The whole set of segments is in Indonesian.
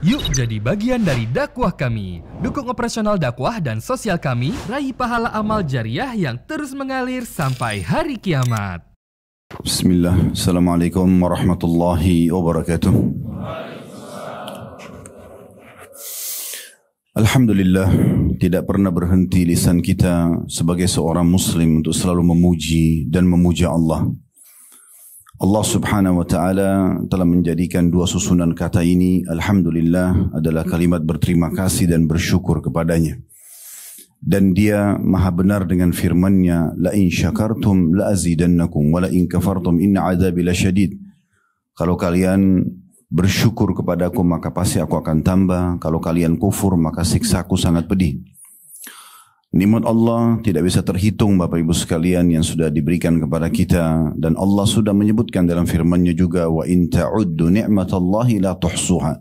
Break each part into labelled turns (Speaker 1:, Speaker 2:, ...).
Speaker 1: Yuk jadi bagian dari dakwah kami. Dukung operasional dakwah dan sosial kami, raih pahala amal jariah yang terus mengalir sampai hari kiamat.
Speaker 2: Bismillah, Assalamualaikum warahmatullahi wabarakatuh. Alhamdulillah, tidak pernah berhenti lisan kita sebagai seorang muslim untuk selalu memuji dan memuja Allah. Allah subhanahu wa ta'ala telah menjadikan dua susunan kata ini, Alhamdulillah, adalah kalimat berterima kasih dan bersyukur kepadanya. Dan dia maha benar dengan firman-Nya, La in syakartum la azidannakum wa la in kafartum inna adzabi lasyadid. Kalau kalian bersyukur kepadaku maka pasti aku akan tambah, kalau kalian kufur maka siksaku sangat pedih. Nikmat Allah tidak bisa terhitung Bapak Ibu sekalian yang sudah diberikan kepada kita, dan Allah sudah menyebutkan dalam firman-Nya juga, wa in ta'uddu ni'matallahi la tuhsuha.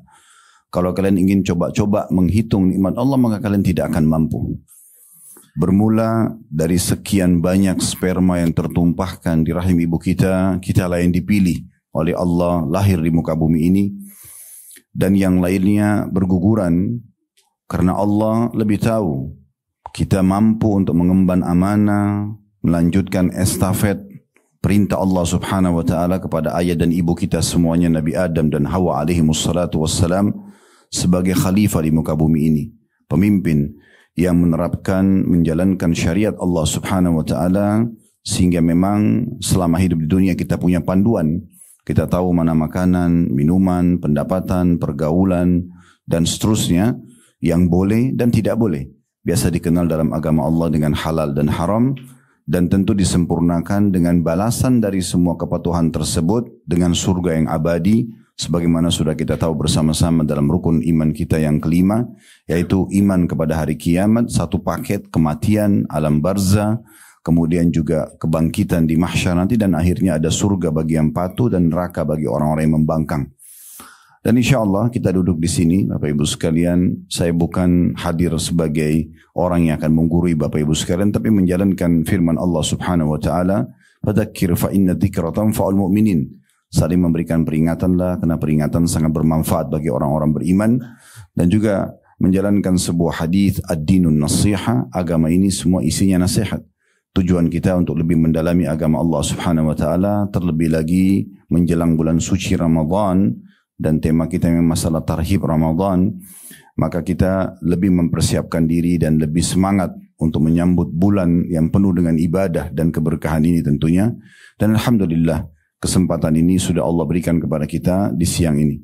Speaker 2: Kalau kalian ingin coba-coba menghitung nikmat Allah maka kalian tidak akan mampu. Bermula dari sekian banyak sperma yang tertumpahkan di rahim ibu kita, kitalah yang dipilih oleh Allah lahir di muka bumi ini, dan yang lainnya berguguran karena Allah lebih tahu kita mampu untuk mengemban amanah, melanjutkan estafet perintah Allah subhanahu wa ta'ala kepada ayah dan ibu kita semuanya, Nabi Adam dan Hawa alaihi wassalatu wassalam, sebagai khalifah di muka bumi ini, pemimpin yang menerapkan, menjalankan syariat Allah subhanahu wa ta'ala, sehingga memang selama hidup di dunia kita punya panduan. Kita tahu mana makanan, minuman, pendapatan, pergaulan, dan seterusnya yang boleh dan tidak boleh. Biasa dikenal dalam agama Allah dengan halal dan haram, dan tentu disempurnakan dengan balasan dari semua kepatuhan tersebut dengan surga yang abadi, sebagaimana sudah kita tahu bersama-sama dalam rukun iman kita yang kelima, yaitu iman kepada hari kiamat, satu paket kematian, alam barzah, kemudian juga kebangkitan di mahsyar nanti, dan akhirnya ada surga bagi yang patuh dan neraka bagi orang-orang yang membangkang. Dan insya Allah kita duduk di sini, Bapak Ibu sekalian, saya bukan hadir sebagai orang yang akan menggurui Bapak Ibu sekalian, tapi menjalankan firman Allah subhanahu wa ta'ala, fadzakir fa inna dzikra tanfa'ul mu'minin. Saling memberikan peringatanlah, karena peringatan sangat bermanfaat bagi orang-orang beriman, dan juga menjalankan sebuah hadis ad-dinun nasiha, agama ini semua isinya nasihat. Tujuan kita untuk lebih mendalami agama Allah subhanahu wa ta'ala, terlebih lagi menjelang bulan suci Ramadan, dan tema kita memang masalah tarhib Ramadan, maka kita lebih mempersiapkan diri dan lebih semangat untuk menyambut bulan yang penuh dengan ibadah dan keberkahan ini tentunya. Dan Alhamdulillah, kesempatan ini sudah Allah berikan kepada kita di siang ini.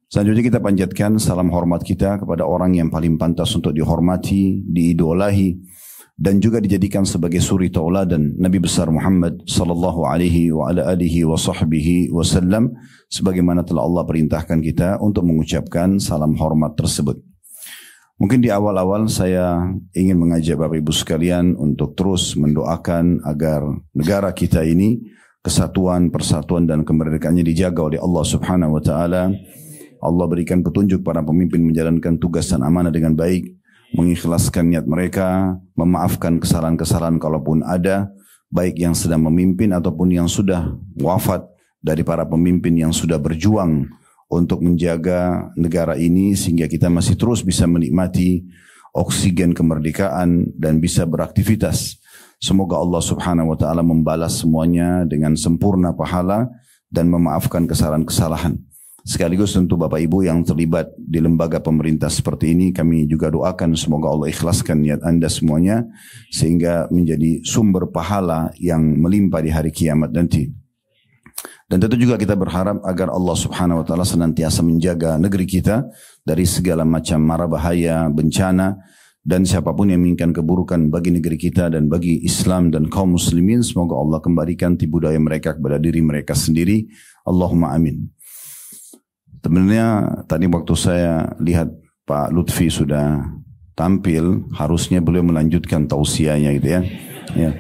Speaker 2: Selanjutnya kita panjatkan salam hormat kita kepada orang yang paling pantas untuk dihormati, diidolahi, dan juga dijadikan sebagai suri tauladan, Nabi besar Muhammad sallallahu alaihi wa ala alihi wa sahbihi wasallam, sebagaimana telah Allah perintahkan kita untuk mengucapkan salam hormat tersebut. Mungkin di awal-awal saya ingin mengajak Bapak Ibu sekalian untuk terus mendoakan agar negara kita ini kesatuan, persatuan dan kemerdekaannya dijaga oleh Allah subhanahu wa ta'ala. Allah berikan petunjuk para pemimpin menjalankan tugas dan amanah dengan baik, mengikhlaskan niat mereka, memaafkan kesalahan-kesalahan kalaupun ada, baik yang sedang memimpin ataupun yang sudah wafat dari para pemimpin yang sudah berjuang untuk menjaga negara ini sehingga kita masih terus bisa menikmati oksigen kemerdekaan dan bisa beraktivitas. Semoga Allah subhanahu wa ta'ala membalas semuanya dengan sempurna pahala dan memaafkan kesalahan-kesalahan. Sekaligus tentu Bapak Ibu yang terlibat di lembaga pemerintah seperti ini, kami juga doakan semoga Allah ikhlaskan niat Anda semuanya sehingga menjadi sumber pahala yang melimpah di hari kiamat nanti. Dan tentu juga kita berharap agar Allah subhanahu wa ta'ala senantiasa menjaga negeri kita dari segala macam mara bahaya, bencana, dan siapapun yang menginginkan keburukan bagi negeri kita dan bagi Islam dan kaum muslimin, semoga Allah kembalikan tipu daya mereka kepada diri mereka sendiri. Allahumma amin. Sebenarnya tadi waktu saya lihat Pak Lutfi sudah tampil, harusnya beliau melanjutkan tausiahnya gitu ya. Ya.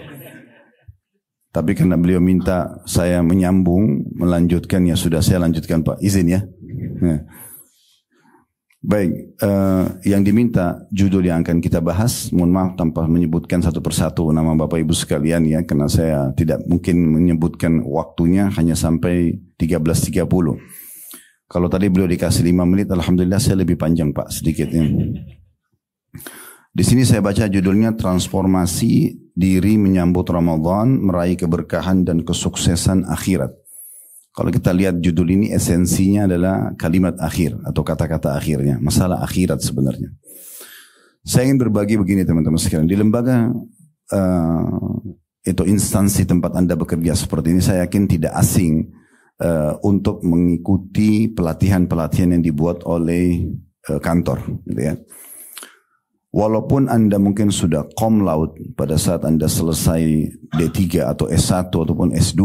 Speaker 2: Tapi karena beliau minta saya menyambung, melanjutkan, ya sudah saya lanjutkan Pak, izin ya. Ya. Baik, yang diminta judul yang akan kita bahas, mohon maaf tanpa menyebutkan satu persatu nama Bapak Ibu sekalian ya, karena saya tidak mungkin menyebutkan waktunya hanya sampai 13.30. Kalau tadi beliau dikasih 5 menit, alhamdulillah saya lebih panjang Pak sedikitnya. Di sini saya baca judulnya Transformasi Diri Menyambut Ramadan, Meraih Keberkahan dan Kesuksesan Akhirat. Kalau kita lihat judul ini esensinya adalah kalimat akhir atau kata-kata akhirnya. Masalah akhirat sebenarnya. Saya ingin berbagi begini teman-teman sekalian. Di lembaga itu instansi tempat Anda bekerja seperti ini, saya yakin tidak asing untuk mengikuti pelatihan-pelatihan yang dibuat oleh kantor. Gitu ya. Walaupun Anda mungkin sudah cum laude pada saat Anda selesai D3 atau S1 ataupun S2,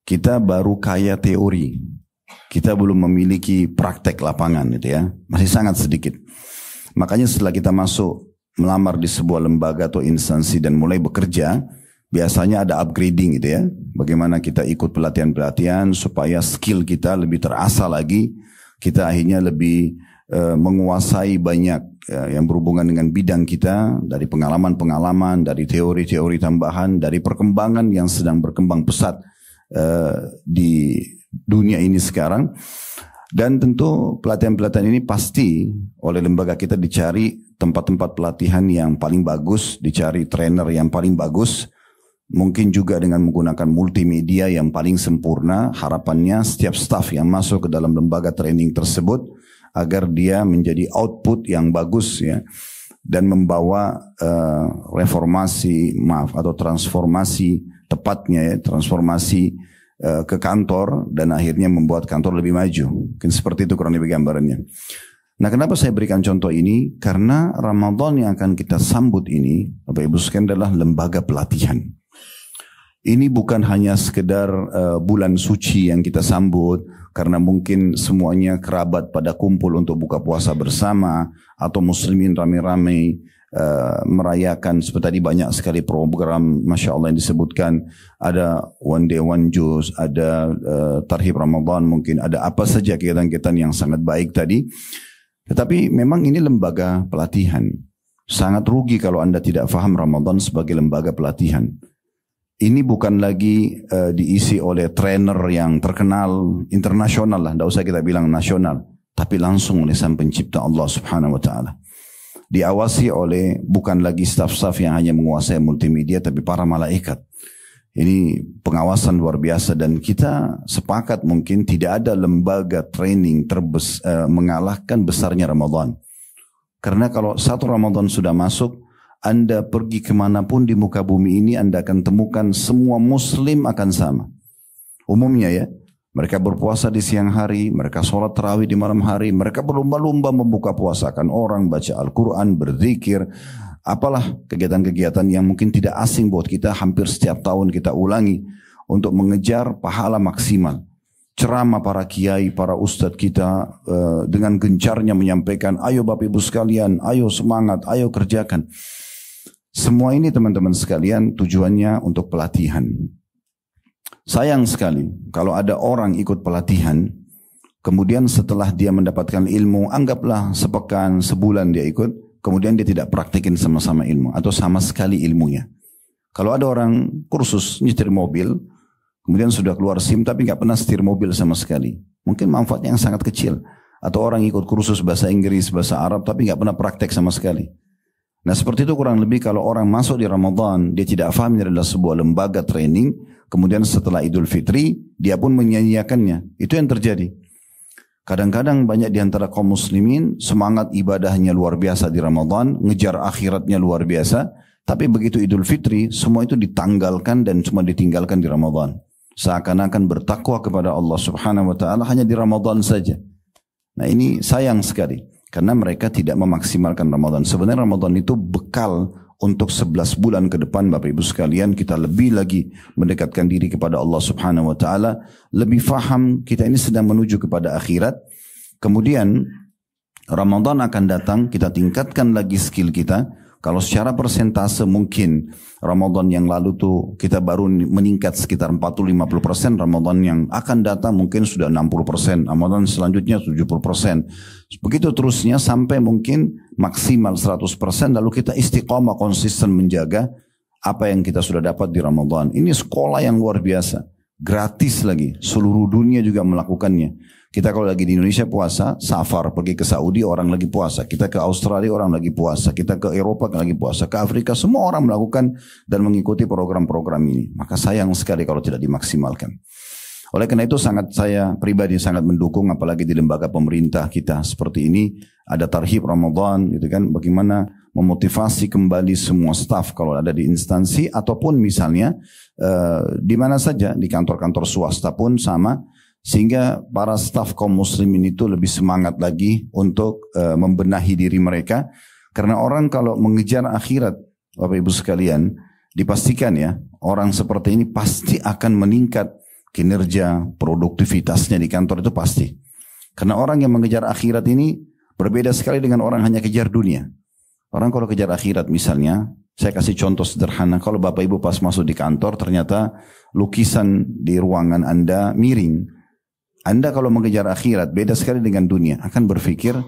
Speaker 2: kita baru kaya teori. Kita belum memiliki praktek lapangan gitu ya. Masih sangat sedikit. Makanya setelah kita masuk melamar di sebuah lembaga atau instansi dan mulai bekerja, biasanya ada upgrading gitu ya. Bagaimana kita ikut pelatihan-pelatihan supaya skill kita lebih terasa lagi. Kita akhirnya lebih menguasai banyak yang berhubungan dengan bidang kita, dari pengalaman-pengalaman, dari teori-teori tambahan, dari perkembangan yang sedang berkembang pesat di dunia ini sekarang. Dan tentu pelatihan-pelatihan ini pasti oleh lembaga kita dicari tempat-tempat pelatihan yang paling bagus, dicari trainer yang paling bagus, mungkin juga dengan menggunakan multimedia yang paling sempurna. Harapannya setiap staf yang masuk ke dalam lembaga training tersebut agar dia menjadi output yang bagus ya, dan membawa transformasi tepatnya ya, transformasi ke kantor dan akhirnya membuat kantor lebih maju. Mungkin seperti itu kurang lebih gambarannya. Nah, kenapa saya berikan contoh ini? Karena Ramadan yang akan kita sambut ini, Bapak Ibu sekalian, adalah lembaga pelatihan. Ini bukan hanya sekedar bulan suci yang kita sambut karena mungkin semuanya kerabat pada kumpul untuk buka puasa bersama atau muslimin rame-rame merayakan. Seperti tadi banyak sekali program Masya Allah yang disebutkan. Ada one day one juice, ada tarhib Ramadan, mungkin ada apa saja kegiatan-kegiatan yang sangat baik tadi. Tetapi memang ini lembaga pelatihan. Sangat rugi kalau Anda tidak faham Ramadan sebagai lembaga pelatihan. Ini bukan lagi diisi oleh trainer yang terkenal internasional lah, tidak usah kita bilang nasional, tapi langsung oleh Sang Pencipta Allah Subhanahu wa taala. Diawasi oleh bukan lagi staf-staf yang hanya menguasai multimedia, tapi para malaikat. Ini pengawasan luar biasa dan kita sepakat mungkin tidak ada lembaga training mengalahkan besarnya Ramadan. Karena kalau satu Ramadan sudah masuk, Anda pergi kemanapun di muka bumi ini, Anda akan temukan semua muslim akan sama. Umumnya ya, mereka berpuasa di siang hari, mereka sholat tarawih di malam hari, mereka berlomba-lomba membuka puasakan orang, baca Al-Quran, berzikir, apalah kegiatan-kegiatan yang mungkin tidak asing buat kita, hampir setiap tahun kita ulangi untuk mengejar pahala maksimal. Ceramah para kiai, para ustadz kita dengan gencarnya menyampaikan, ayo Bapak Ibu sekalian, ayo semangat, ayo kerjakan. Semua ini teman-teman sekalian tujuannya untuk pelatihan. Sayang sekali kalau ada orang ikut pelatihan, kemudian setelah dia mendapatkan ilmu, anggaplah sepekan, sebulan dia ikut, kemudian dia tidak praktikin sama-sama ilmu atau sama sekali ilmunya. Kalau ada orang kursus nyetir mobil, kemudian sudah keluar SIM tapi nggak pernah setir mobil sama sekali, mungkin manfaatnya yang sangat kecil. Atau orang ikut kursus bahasa Inggris, bahasa Arab tapi nggak pernah praktek sama sekali. Nah seperti itu kurang lebih kalau orang masuk di Ramadan, dia tidak paham ini adalah sebuah lembaga training, kemudian setelah Idul Fitri, dia pun menyanyiakannya. Itu yang terjadi. Kadang-kadang banyak di antara kaum muslimin, semangat ibadahnya luar biasa di Ramadan, ngejar akhiratnya luar biasa, tapi begitu Idul Fitri, semua itu ditanggalkan dan cuma ditinggalkan di Ramadan. Seakan-akan bertakwa kepada Allah Subhanahu wa taala hanya di Ramadan saja. Nah ini sayang sekali. Karena mereka tidak memaksimalkan Ramadan. Sebenarnya Ramadan itu bekal untuk 11 bulan ke depan Bapak Ibu sekalian. Kita lebih lagi mendekatkan diri kepada Allah Subhanahu wa ta'ala. Lebih faham kita ini sedang menuju kepada akhirat. Kemudian Ramadan akan datang, kita tingkatkan lagi skill kita. Kalau secara persentase mungkin Ramadan yang lalu tuh kita baru meningkat sekitar 40-50%, Ramadan yang akan datang mungkin sudah 60%, Ramadan selanjutnya 70%. Begitu terusnya sampai mungkin maksimal 100%, lalu kita istiqamah konsisten menjaga apa yang kita sudah dapat di Ramadan. Ini sekolah yang luar biasa. gratis lagi. Seluruh dunia juga melakukannya. Kita kalau lagi di Indonesia puasa, safar, pergi ke Saudi orang lagi puasa. Kita ke Australia orang lagi puasa. Kita ke Eropa lagi puasa. Ke Afrika semua orang melakukan dan mengikuti program-program ini. Maka sayang sekali kalau tidak dimaksimalkan. Oleh karena itu saya pribadi sangat mendukung, apalagi di lembaga pemerintah kita seperti ini. Ada tarhib Ramadan gitu kan. Bagaimana memotivasi kembali semua staf kalau ada di instansi. Ataupun misalnya di mana saja, di kantor-kantor swasta pun sama. Sehingga para staf kaum muslimin itu lebih semangat lagi untuk membenahi diri mereka. Karena orang kalau mengejar akhirat, Bapak Ibu sekalian, dipastikan ya, orang seperti ini pasti akan meningkat kinerja, produktivitasnya di kantor itu pasti. Karena orang yang mengejar akhirat ini berbeda sekali dengan orang hanya kejar dunia. Orang kalau kejar akhirat misalnya, saya kasih contoh sederhana, kalau Bapak Ibu pas masuk di kantor ternyata lukisan di ruangan Anda miring. Anda kalau mengejar akhirat beda sekali dengan dunia. Akan berpikir,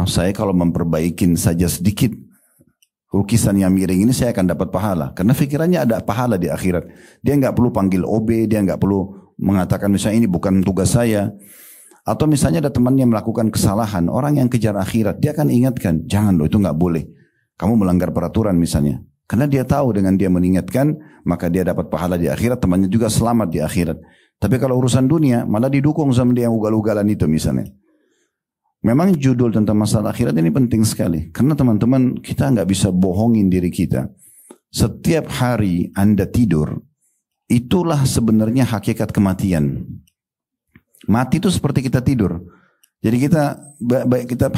Speaker 2: saya kalau memperbaikin saja sedikit lukisan yang miring ini saya akan dapat pahala. Karena pikirannya ada pahala di akhirat. Dia nggak perlu panggil OB, dia nggak perlu mengatakan misalnya ini bukan tugas saya. Atau misalnya ada teman yang melakukan kesalahan, orang yang kejar akhirat, dia akan ingatkan, jangan loh itu nggak boleh. Kamu melanggar peraturan misalnya. Karena dia tahu dengan dia mengingatkan, maka dia dapat pahala di akhirat, temannya juga selamat di akhirat. Tapi kalau urusan dunia, malah didukung sama dia yang ugal-ugalan itu misalnya. Memang judul tentang masalah akhirat ini penting sekali. Karena teman-teman, kita nggak bisa bohongin diri kita. Setiap hari Anda tidur, itulah sebenarnya hakikat kematian. Mati itu seperti kita tidur. Jadi kita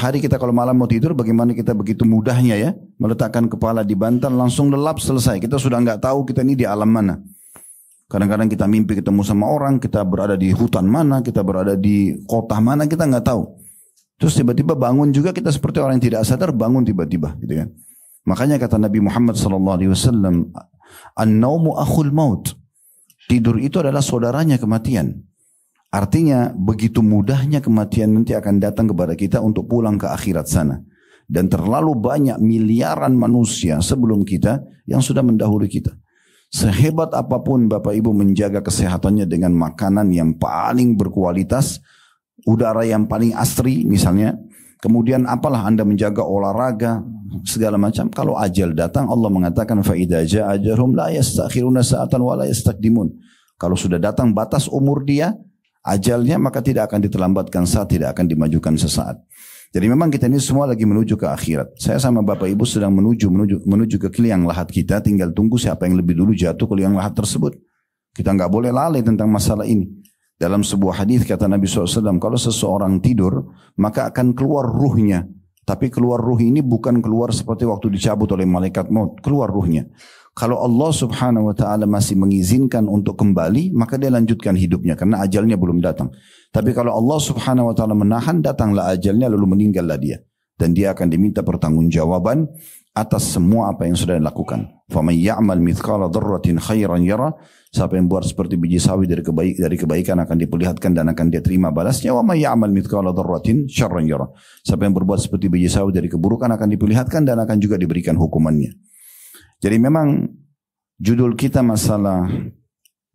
Speaker 2: hari kita kalau malam mau tidur, bagaimana kita begitu mudahnya ya, meletakkan kepala di bantal, langsung lelap selesai. Kita sudah nggak tahu kita ini di alam mana. Kadang-kadang kita mimpi ketemu sama orang, kita berada di hutan mana, kita berada di kota mana, kita nggak tahu. Terus tiba-tiba bangun juga kita seperti orang yang tidak sadar, bangun tiba-tiba, gitu kan. Makanya kata Nabi Muhammad SAW, an-naumu akhul maut. Tidur itu adalah saudaranya kematian. Artinya begitu mudahnya kematian nanti akan datang kepada kita untuk pulang ke akhirat sana. Dan terlalu banyak miliaran manusia sebelum kita yang sudah mendahului kita. Sehebat apapun Bapak Ibu menjaga kesehatannya dengan makanan yang paling berkualitas, udara yang paling asri misalnya, kemudian apalah Anda menjaga olahraga, segala macam. Kalau ajal datang, Allah mengatakan, فَإِذَا جَاءَ أَجَلُهُمْ لَا يَسْتَأْخِرُونَ سَاعَةً وَلَا يَسْتَقْدِمُونَ. Kalau sudah datang batas umur dia, ajalnya, maka tidak akan diterlambatkan saat, tidak akan dimajukan sesaat. Jadi memang kita ini semua lagi menuju ke akhirat. Saya sama Bapak Ibu sedang menuju ke liang lahat kita. Tinggal tunggu siapa yang lebih dulu jatuh ke liang lahat tersebut. Kita nggak boleh lalai tentang masalah ini. Dalam sebuah hadis kata Nabi SAW, kalau seseorang tidur maka akan keluar ruhnya. Tapi keluar ruh ini bukan keluar seperti waktu dicabut oleh malaikat maut. Keluar ruhnya. Kalau Allah Subhanahu Wa Taala masih mengizinkan untuk kembali, maka dia lanjutkan hidupnya karena ajalnya belum datang. Tapi kalau Allah Subhanahu Wa Taala menahan, datanglah ajalnya lalu meninggallah dia, dan dia akan diminta pertanggungjawaban atas semua apa yang sudah dilakukan. فَمَنْ يَعْمَلْ مِثْقَالَ ذَرَّةٍ خَيْرًا يَرَهُ. Siapa yang buat seperti biji sawi dari kebaikan akan diperlihatkan dan akan dia terima balasnya. وَمَنْ يَعْمَلْ مِثْقَالَ ذَرَّةٍ شَرًّا يَرَهُ. Siapa yang berbuat seperti biji sawi dari keburukan akan diperlihatkan dan akan juga diberikan hukumannya. Jadi memang judul kita masalah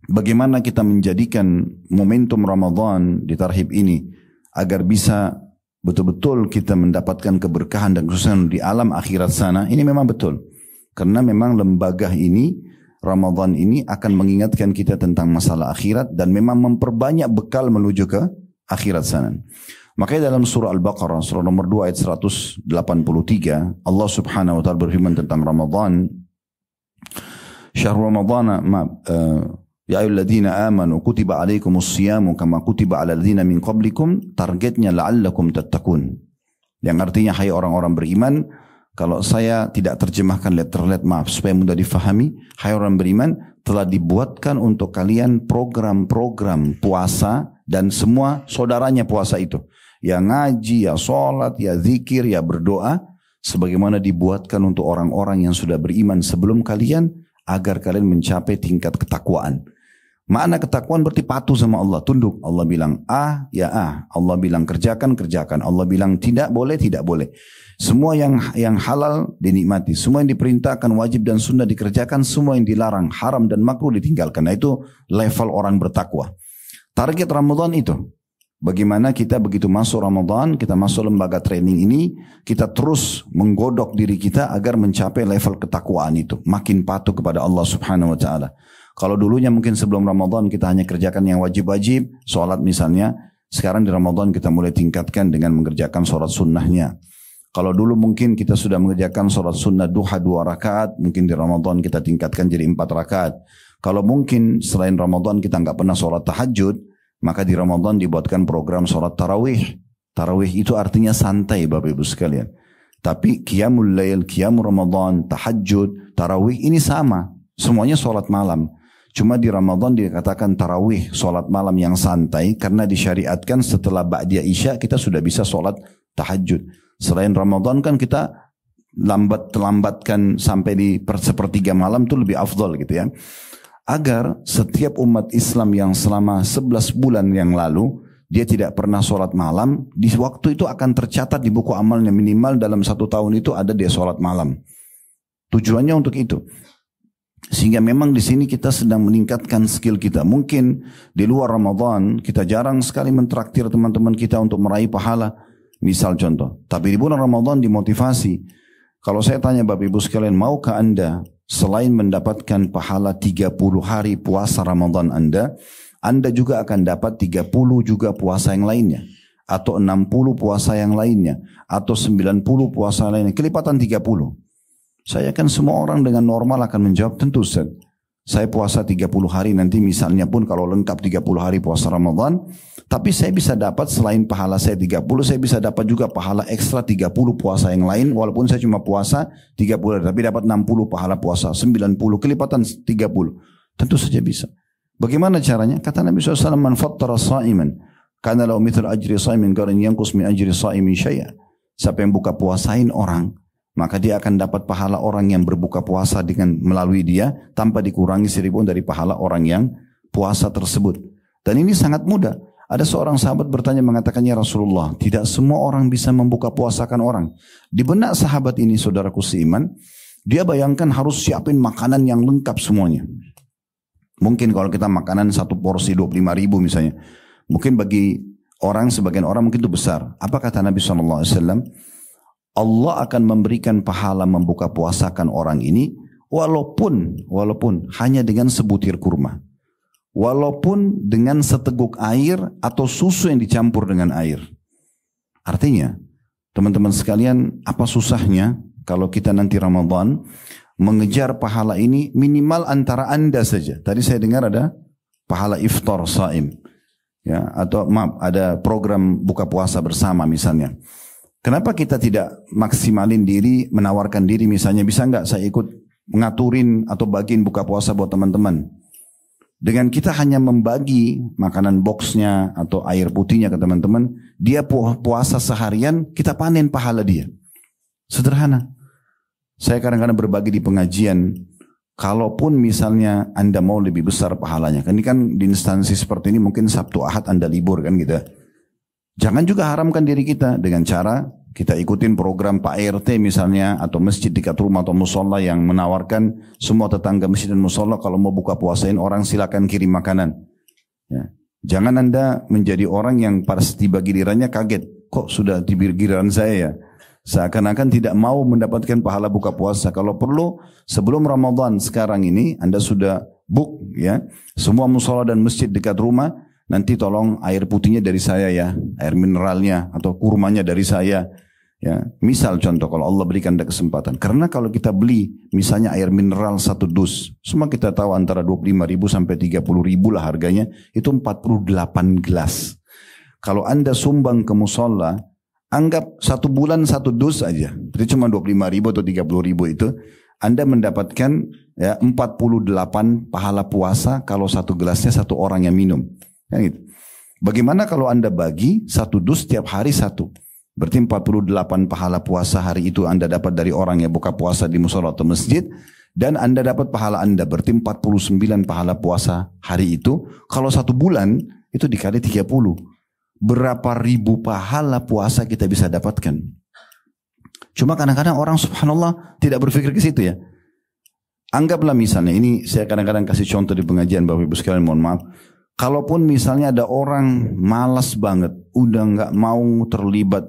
Speaker 2: bagaimana kita menjadikan momentum Ramadan di tarhib ini agar bisa betul-betul kita mendapatkan keberkahan dan kesusahan di alam akhirat sana. Ini memang betul. Karena memang lembaga ini, Ramadan ini akan mengingatkan kita tentang masalah akhirat dan memang memperbanyak bekal menuju ke akhirat sana. Makanya dalam surah Al-Baqarah, surah nomor 2 ayat 183, Allah Subhanahu Wa Taala berfirman tentang Ramadan. Syahrul Ramadhan ya ayyuhalladzina amanu kutiba alaikumus siyamu kama kutiba alal ladzina min qablikum, targetnya la'allakum tattaqun. Yang artinya hai orang-orang beriman, kalau saya tidak terjemahkan letterlet maaf supaya mudah difahami, hai orang beriman, telah dibuatkan untuk kalian program-program puasa dan semua saudaranya puasa itu. Ya ngaji, ya sholat, ya zikir, ya berdoa, sebagaimana dibuatkan untuk orang-orang yang sudah beriman sebelum kalian, agar kalian mencapai tingkat ketakwaan. Makna ketakwaan berarti patuh sama Allah, tunduk. Allah bilang A, ya A. Allah bilang kerjakan, kerjakan. Allah bilang tidak boleh, tidak boleh. Semua yang halal dinikmati. Semua yang diperintahkan wajib dan sunnah dikerjakan. Semua yang dilarang haram dan makruh ditinggalkan. Nah, itu level orang bertakwa. Target Ramadan itu. Bagaimana kita begitu masuk Ramadan, kita masuk lembaga training ini, kita terus menggodok diri kita agar mencapai level ketakwaan itu. Makin patuh kepada Allah subhanahu wa ta'ala. Kalau dulunya mungkin sebelum Ramadan kita hanya kerjakan yang wajib-wajib, sholat misalnya. Sekarang di Ramadan kita mulai tingkatkan dengan mengerjakan sholat sunnahnya. Kalau dulu mungkin kita sudah mengerjakan sholat sunnah duha 2 rakaat, mungkin di Ramadan kita tingkatkan jadi 4 rakaat. Kalau mungkin selain Ramadan kita nggak pernah sholat tahajud, maka di Ramadan dibuatkan program sholat tarawih. Tarawih itu artinya santai Bapak Ibu sekalian. Tapi qiyamul lail, qiyamul Ramadan, tahajud, tarawih ini sama. Semuanya sholat malam. Cuma di Ramadan dikatakan tarawih, sholat malam yang santai, karena disyariatkan setelah ba'diyah isya kita sudah bisa sholat tahajud. Selain Ramadan kan kita lambatkan sampai di sepertiga malam itu lebih afdol gitu ya. Agar setiap umat Islam yang selama 11 bulan yang lalu dia tidak pernah sholat malam, di waktu itu akan tercatat di buku amalnya, minimal dalam 1 tahun itu ada dia sholat malam. Tujuannya untuk itu. Sehingga memang di sini kita sedang meningkatkan skill kita. Mungkin di luar Ramadan kita jarang sekali mentraktir teman-teman kita untuk meraih pahala. Misal contoh. Tapi di bulan Ramadan dimotivasi. Kalau saya tanya Bapak Ibu sekalian, maukah Anda selain mendapatkan pahala 30 hari puasa Ramadan Anda juga akan dapat 30 juga puasa yang lainnya. Atau 60 puasa yang lainnya. Atau 90 puasa lainnya. Kelipatan 30. Saya kan semua orang dengan normal akan menjawab, tentu Ustaz. Saya puasa 30 hari nanti misalnya pun kalau lengkap 30 hari puasa Ramadan. Tapi saya bisa dapat selain pahala saya 30, saya bisa dapat juga pahala ekstra 30 puasa yang lain. Walaupun saya cuma puasa 30 hari, tapi dapat 60 pahala puasa, 90, kelipatan 30. Tentu saja bisa. Bagaimana caranya? Kata Nabi SAW, man fattara sa'iman, kana lahu mithlu ajri sa'imin garin yanqus min ajri sa'imin syai'a. Siapa yang buka puasain orang, maka dia akan dapat pahala orang yang berbuka puasa dengan melalui dia tanpa dikurangi 1000 dari pahala orang yang puasa tersebut. Dan ini sangat mudah. Ada seorang sahabat bertanya mengatakan, ya Rasulullah, tidak semua orang bisa membuka puasakan orang. Di benak sahabat ini, saudaraku seiman, dia bayangkan harus siapin makanan yang lengkap semuanya. Mungkin kalau kita makanan 1 porsi 25.000 misalnya, mungkin bagi sebagian orang mungkin itu besar. Apa kata Nabi SAW? Allah akan memberikan pahala membuka puasakan orang ini walaupun hanya dengan sebutir kurma. Walaupun dengan seteguk air atau susu yang dicampur dengan air. Artinya, teman-teman sekalian, apa susahnya kalau kita nanti Ramadan mengejar pahala ini minimal antara Anda saja. Tadi saya dengar ada pahala iftar saim. Ya, atau maaf, ada program buka puasa bersama misalnya. Kenapa kita tidak maksimalin diri, menawarkan diri misalnya, bisa nggak saya ikut ngaturin atau bagiin buka puasa buat teman-teman? Dengan kita hanya membagi makanan boxnya atau air putihnya ke teman-teman, dia puasa seharian, kita panen pahala dia. Sederhana. Saya kadang-kadang berbagi di pengajian, kalaupun misalnya Anda mau lebih besar pahalanya, ini kan di instansi seperti ini mungkin Sabtu Ahad Anda libur kan gitu. Jangan juga haramkan diri kita dengan cara kita ikutin program Pak RT misalnya atau masjid dekat rumah atau musola yang menawarkan semua tetangga masjid dan musola kalau mau buka puasain orang silakan kirim makanan. Ya. Jangan Anda menjadi orang yang pada setiba gilirannya kaget. Kok sudah di giliran saya ya? Seakan-akan tidak mau mendapatkan pahala buka puasa. Kalau perlu sebelum Ramadan sekarang ini Anda sudah book ya semua musola dan masjid dekat rumah. Nanti tolong air putihnya dari saya ya, air mineralnya atau kurmanya dari saya. Ya, misal contoh kalau Allah berikan ada kesempatan. Karena kalau kita beli misalnya air mineral 1 dus, semua kita tahu antara 25.000 sampai 30.000 lah harganya, itu 48 gelas. Kalau Anda sumbang ke musola, anggap 1 bulan 1 dus aja, itu cuma 25.000 atau 30.000 itu, Anda mendapatkan ya 48 pahala puasa kalau 1 gelasnya 1 orang yang minum. Ya gitu. Bagaimana kalau Anda bagi 1 dus tiap hari 1? Berarti 48 pahala puasa hari itu Anda dapat dari orang yang buka puasa di musola atau masjid. Dan Anda dapat pahala Anda, berarti 49 pahala puasa hari itu. Kalau 1 bulan, itu dikali 30. Berapa ribu pahala puasa kita bisa dapatkan. Cuma kadang-kadang orang subhanallah tidak berpikir ke situ ya. Anggaplah misalnya, ini saya kadang-kadang kasih contoh di pengajian Bapak Ibu sekalian, mohon maaf. Kalaupun misalnya ada orang malas banget, udah nggak mau terlibat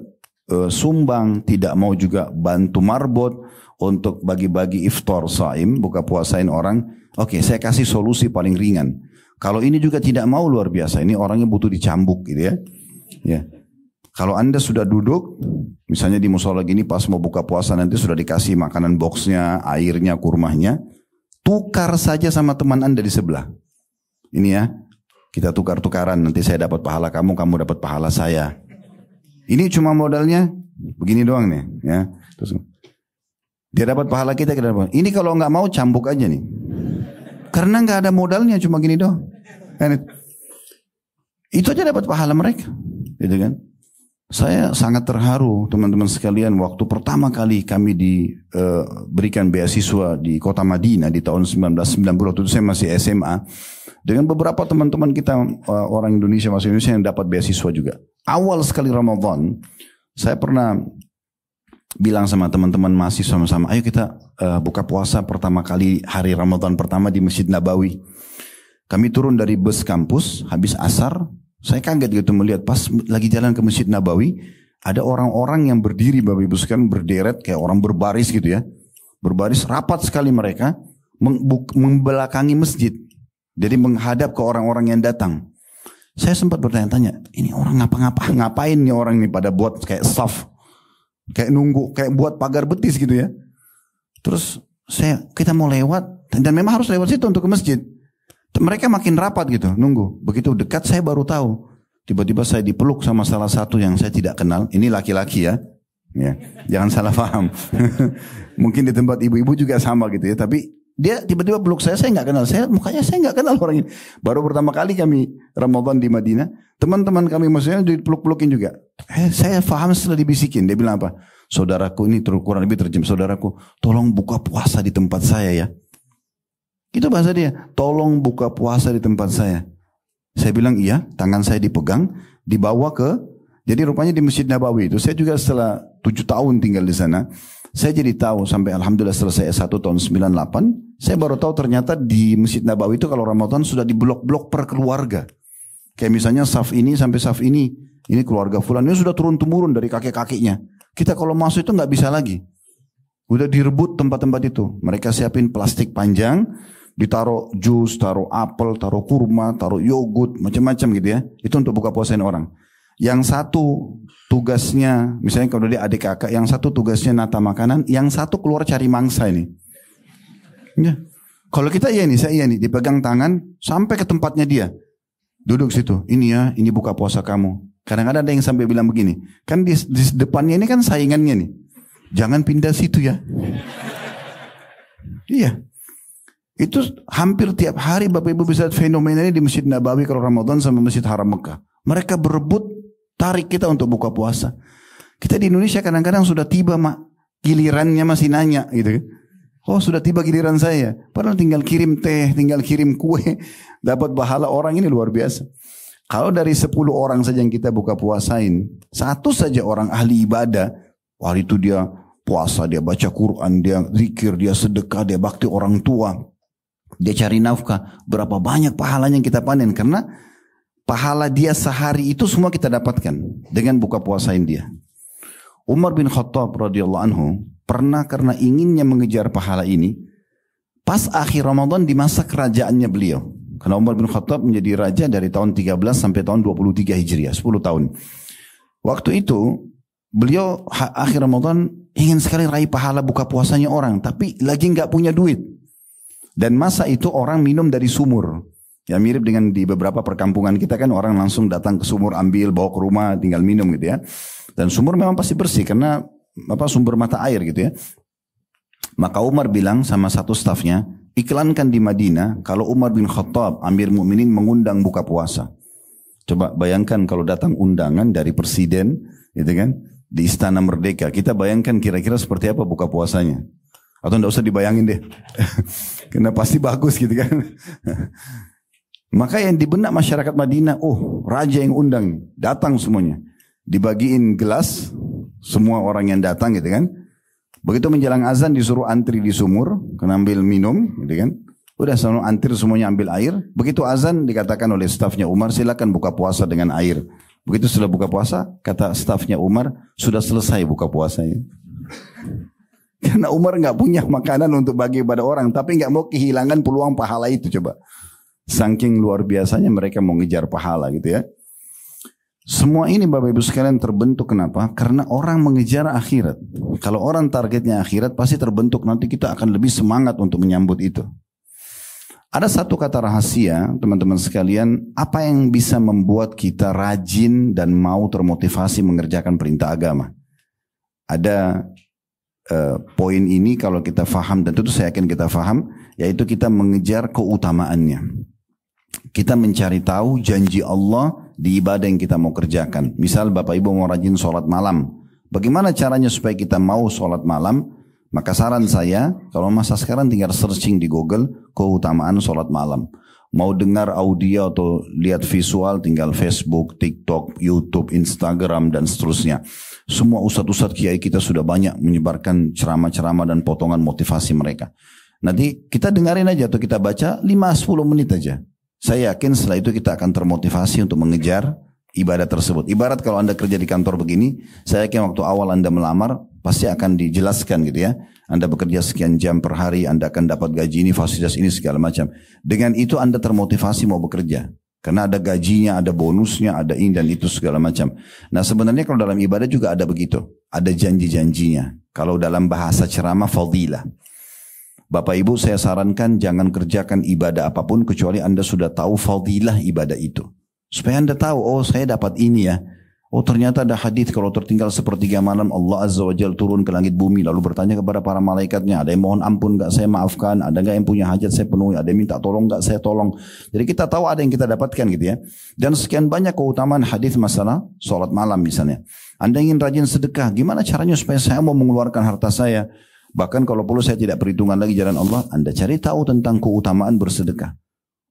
Speaker 2: sumbang, tidak mau juga bantu marbot untuk bagi-bagi iftar saim, buka puasain orang. Oke, saya kasih solusi paling ringan. Kalau ini juga tidak mau, luar biasa. Ini orangnya butuh dicambuk gitu ya. Ya. Kalau Anda sudah duduk, misalnya di musola gini pas mau buka puasa nanti sudah dikasih makanan boxnya, airnya, kurmanya, tukar saja sama teman Anda di sebelah. Ini ya, kita tukar-tukaran, nanti saya dapat pahala kamu, kamu dapat pahala saya. Ini cuma modalnya begini doang nih, ya. Terus dia dapat pahala kita dapat. Ini kalau nggak mau cambuk aja nih, karena nggak ada modalnya, cuma gini doang. Itu aja dapat pahala mereka, gitu kan? Saya sangat terharu teman-teman sekalian waktu pertama kali kami diberikan beasiswa di kota Madinah di tahun 1990, waktu itu saya masih SMA, dengan beberapa teman-teman kita orang Indonesia, masuk Indonesia yang dapat beasiswa juga. Awal sekali Ramadan, saya pernah bilang sama teman-teman masih sama-sama, ayo kita buka puasa pertama kali hari Ramadan pertama di Masjid Nabawi. Kami turun dari bus kampus, habis asar, saya kaget gitu melihat pas lagi jalan ke Masjid Nabawi, ada orang-orang yang berdiri Bapak Ibu sekalian, berderet kayak orang berbaris gitu ya. Berbaris rapat sekali mereka, membelakangi masjid. Jadi menghadap ke orang-orang yang datang. Saya sempat bertanya-tanya, ini orang ngapain nih orang ini pada buat kayak staff, kayak nunggu, kayak buat pagar betis gitu ya. Terus kita mau lewat, dan memang harus lewat situ untuk ke masjid. Mereka makin rapat gitu, nunggu. Begitu dekat saya baru tahu. Tiba-tiba saya dipeluk sama salah satu yang saya tidak kenal. Ini laki-laki ya. Jangan salah paham. Mungkin di tempat ibu-ibu juga sama gitu ya. Tapi dia tiba-tiba peluk saya nggak kenal. Mukanya saya nggak kenal orang ini. Baru pertama kali kami Ramadan di Madinah. Teman-teman kami maksudnya dipeluk-pelukin juga. Saya paham setelah dibisikin. Dia bilang apa? Saudaraku, ini kurang lebih terjem. Saudaraku, tolong buka puasa di tempat saya ya. Itu bahasa dia, tolong buka puasa di tempat saya. Saya bilang iya, tangan saya dipegang, dibawa jadi rupanya di Masjid Nabawi itu. Saya juga setelah 7 tahun tinggal di sana, saya jadi tahu sampai alhamdulillah selesai S1 tahun 98, saya baru tahu ternyata di Masjid Nabawi itu kalau Ramadan sudah di blok-blok per keluarga. Kayak misalnya saf ini sampai saf ini keluarga fulan, ini sudah turun-temurun dari kakek-kakeknya. Kita kalau masuk itu nggak bisa lagi. Udah direbut tempat-tempat itu. Mereka siapin plastik panjang, ditaruh jus, taruh apel, taruh kurma, taruh yogurt, macam-macam gitu ya. Itu untuk buka puasain orang. Yang satu tugasnya, misalnya kalau dia adik kakak, yang satu tugasnya nata makanan, yang satu keluar cari mangsa ini. Ya. Kalau kita iya nih, dipegang tangan sampai ke tempatnya dia. Duduk situ, ini ya, ini buka puasa kamu. Kadang-kadang ada yang sampai bilang begini, kan di depannya ini kan saingannya nih. Jangan pindah situ ya. Iya. Itu hampir tiap hari Bapak Ibu bisa fenomena ini di Masjid Nabawi kalau Ramadan sama Masjid Haram Mekah. Mereka berebut tarik kita untuk buka puasa. Kita di Indonesia kadang-kadang sudah tiba gilirannya masih nanya gitu. Oh sudah tiba giliran saya. Padahal tinggal kirim teh, tinggal kirim kue. Dapat pahala orang ini luar biasa. Kalau dari 10 orang saja yang kita buka puasain, satu saja orang ahli ibadah, hari itu dia puasa, dia baca Quran, dia zikir, dia sedekah, dia bakti orang tua. Dia cari nafkah, berapa banyak pahalanya yang kita panen. Karena pahala dia sehari itu semua kita dapatkan dengan buka puasain dia. Umar bin Khattab radhiyallahu anhu pernah karena inginnya mengejar pahala ini, pas akhir Ramadan di masa kerajaannya beliau. Karena Umar bin Khattab menjadi raja dari tahun 13 sampai tahun 23 Hijriah, 10 tahun. Waktu itu beliau akhir Ramadan ingin sekali raih pahala buka puasanya orang, tapi lagi nggak punya duit. Dan masa itu orang minum dari sumur. Ya mirip dengan di beberapa perkampungan kita kan orang langsung datang ke sumur, ambil, bawa ke rumah, tinggal minum gitu ya. Dan sumur memang pasti bersih karena sumber mata air gitu ya. Maka Umar bilang sama satu stafnya, iklankan di Madinah kalau Umar bin Khattab Amir Mukminin mengundang buka puasa. Coba bayangkan kalau datang undangan dari presiden gitu kan di Istana Merdeka. Kita bayangkan kira-kira seperti apa buka puasanya. Atau tidak usah dibayangin deh. Karena pasti bagus gitu kan. Maka yang di benak masyarakat Madinah, oh raja yang undang, datang semuanya. Dibagiin gelas, semua orang yang datang gitu kan. Begitu menjelang azan disuruh antri di sumur, kena ambil minum gitu kan. Udah selalu antri semuanya ambil air. Begitu azan dikatakan oleh stafnya Umar, silakan buka puasa dengan air. Begitu sudah buka puasa, kata stafnya Umar, sudah selesai buka puasanya. Karena Umar nggak punya makanan untuk bagi pada orang, tapi nggak mau kehilangan peluang pahala itu coba. Saking luar biasanya mereka mau ngejar pahala gitu ya. Semua ini Bapak Ibu sekalian terbentuk kenapa? Karena orang mengejar akhirat. Kalau orang targetnya akhirat pasti terbentuk, nanti kita akan lebih semangat untuk menyambut itu. Ada satu kata rahasia teman-teman sekalian, apa yang bisa membuat kita rajin dan mau termotivasi mengerjakan perintah agama? Ada poin ini kalau kita faham, dan tentu saya yakin kita faham, yaitu kita mengejar keutamaannya. Kita mencari tahu janji Allah di ibadah yang kita mau kerjakan. Misal Bapak Ibu mau rajin sholat malam. Bagaimana caranya supaya kita mau sholat malam? Maka saran saya, kalau masa sekarang tinggal searching di Google, keutamaan sholat malam. Mau dengar audio atau lihat visual, tinggal Facebook, TikTok, YouTube, Instagram, dan seterusnya. Semua ustadz-ustadz kiai kita sudah banyak menyebarkan ceramah-ceramah dan potongan motivasi mereka. Nanti kita dengarin aja atau kita baca 5-10 menit aja. Saya yakin setelah itu kita akan termotivasi untuk mengejar ibadah tersebut. Ibarat kalau Anda kerja di kantor begini, saya yakin waktu awal Anda melamar, pasti akan dijelaskan gitu ya. Anda bekerja sekian jam per hari, Anda akan dapat gaji ini, fasilitas ini, segala macam. Dengan itu Anda termotivasi mau bekerja. Karena ada gajinya, ada bonusnya, ada ini dan itu segala macam. Nah sebenarnya kalau dalam ibadah juga ada begitu. Ada janji-janjinya. Kalau dalam bahasa ceramah, fadilah. Bapak Ibu saya sarankan jangan kerjakan ibadah apapun kecuali Anda sudah tahu fadilah ibadah itu. Supaya Anda tahu, oh saya dapat ini ya. Oh ternyata ada hadis kalau tertinggal sepertiga malam Allah Azza wa Jalla turun ke langit bumi lalu bertanya kepada para malaikatnya, ada yang mohon ampun enggak saya maafkan, ada enggak yang punya hajat saya penuhi, ada yang minta tolong enggak saya tolong. Jadi kita tahu ada yang kita dapatkan gitu ya. Dan sekian banyak keutamaan hadis masalah salat malam misalnya. Anda ingin rajin sedekah, gimana caranya supaya saya mau mengeluarkan harta saya? Bahkan kalau perlu saya tidak perhitungan lagi jalan Allah, Anda cari tahu tentang keutamaan bersedekah.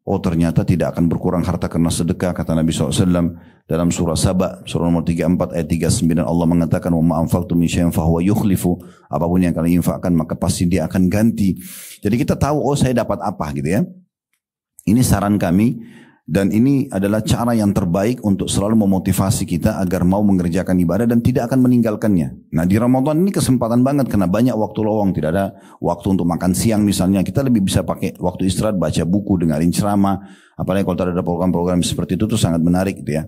Speaker 2: Oh ternyata tidak akan berkurang harta karena sedekah, kata Nabi SAW dalam surah Saba, surah nomor 34 ayat 39 Allah mengatakan wa ma anfaqtum min syai'in fahuwa yukhlifu, apapun yang kalian infakkan maka pasti dia akan ganti. Jadi kita tahu oh saya dapat apa gitu ya. Ini saran kami dan ini adalah cara yang terbaik untuk selalu memotivasi kita agar mau mengerjakan ibadah dan tidak akan meninggalkannya. Nah di Ramadan ini kesempatan banget karena banyak waktu lowong, tidak ada waktu untuk makan siang misalnya. Kita lebih bisa pakai waktu istirahat, baca buku, dengerin ceramah. Apalagi kalau ada program-program seperti itu tuh sangat menarik gitu ya.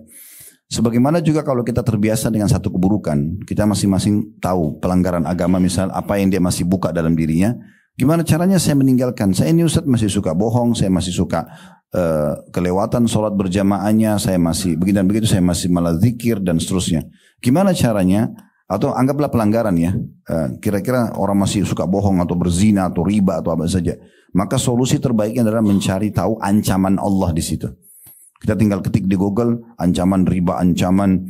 Speaker 2: Sebagaimana juga kalau kita terbiasa dengan satu keburukan, kita masing-masing tahu pelanggaran agama misal apa yang dia masih buka dalam dirinya. Gimana caranya saya meninggalkan? Saya ini Ustaz masih suka bohong, saya masih suka kelewatan sholat berjamaahnya, saya masih begini dan begitu, saya masih malah zikir dan seterusnya. Gimana caranya? Atau anggaplah pelanggaran ya, kira-kira orang masih suka bohong atau berzina atau riba atau apa saja. Maka solusi terbaiknya adalah mencari tahu ancaman Allah di situ. Kita tinggal ketik di Google ancaman riba, ancaman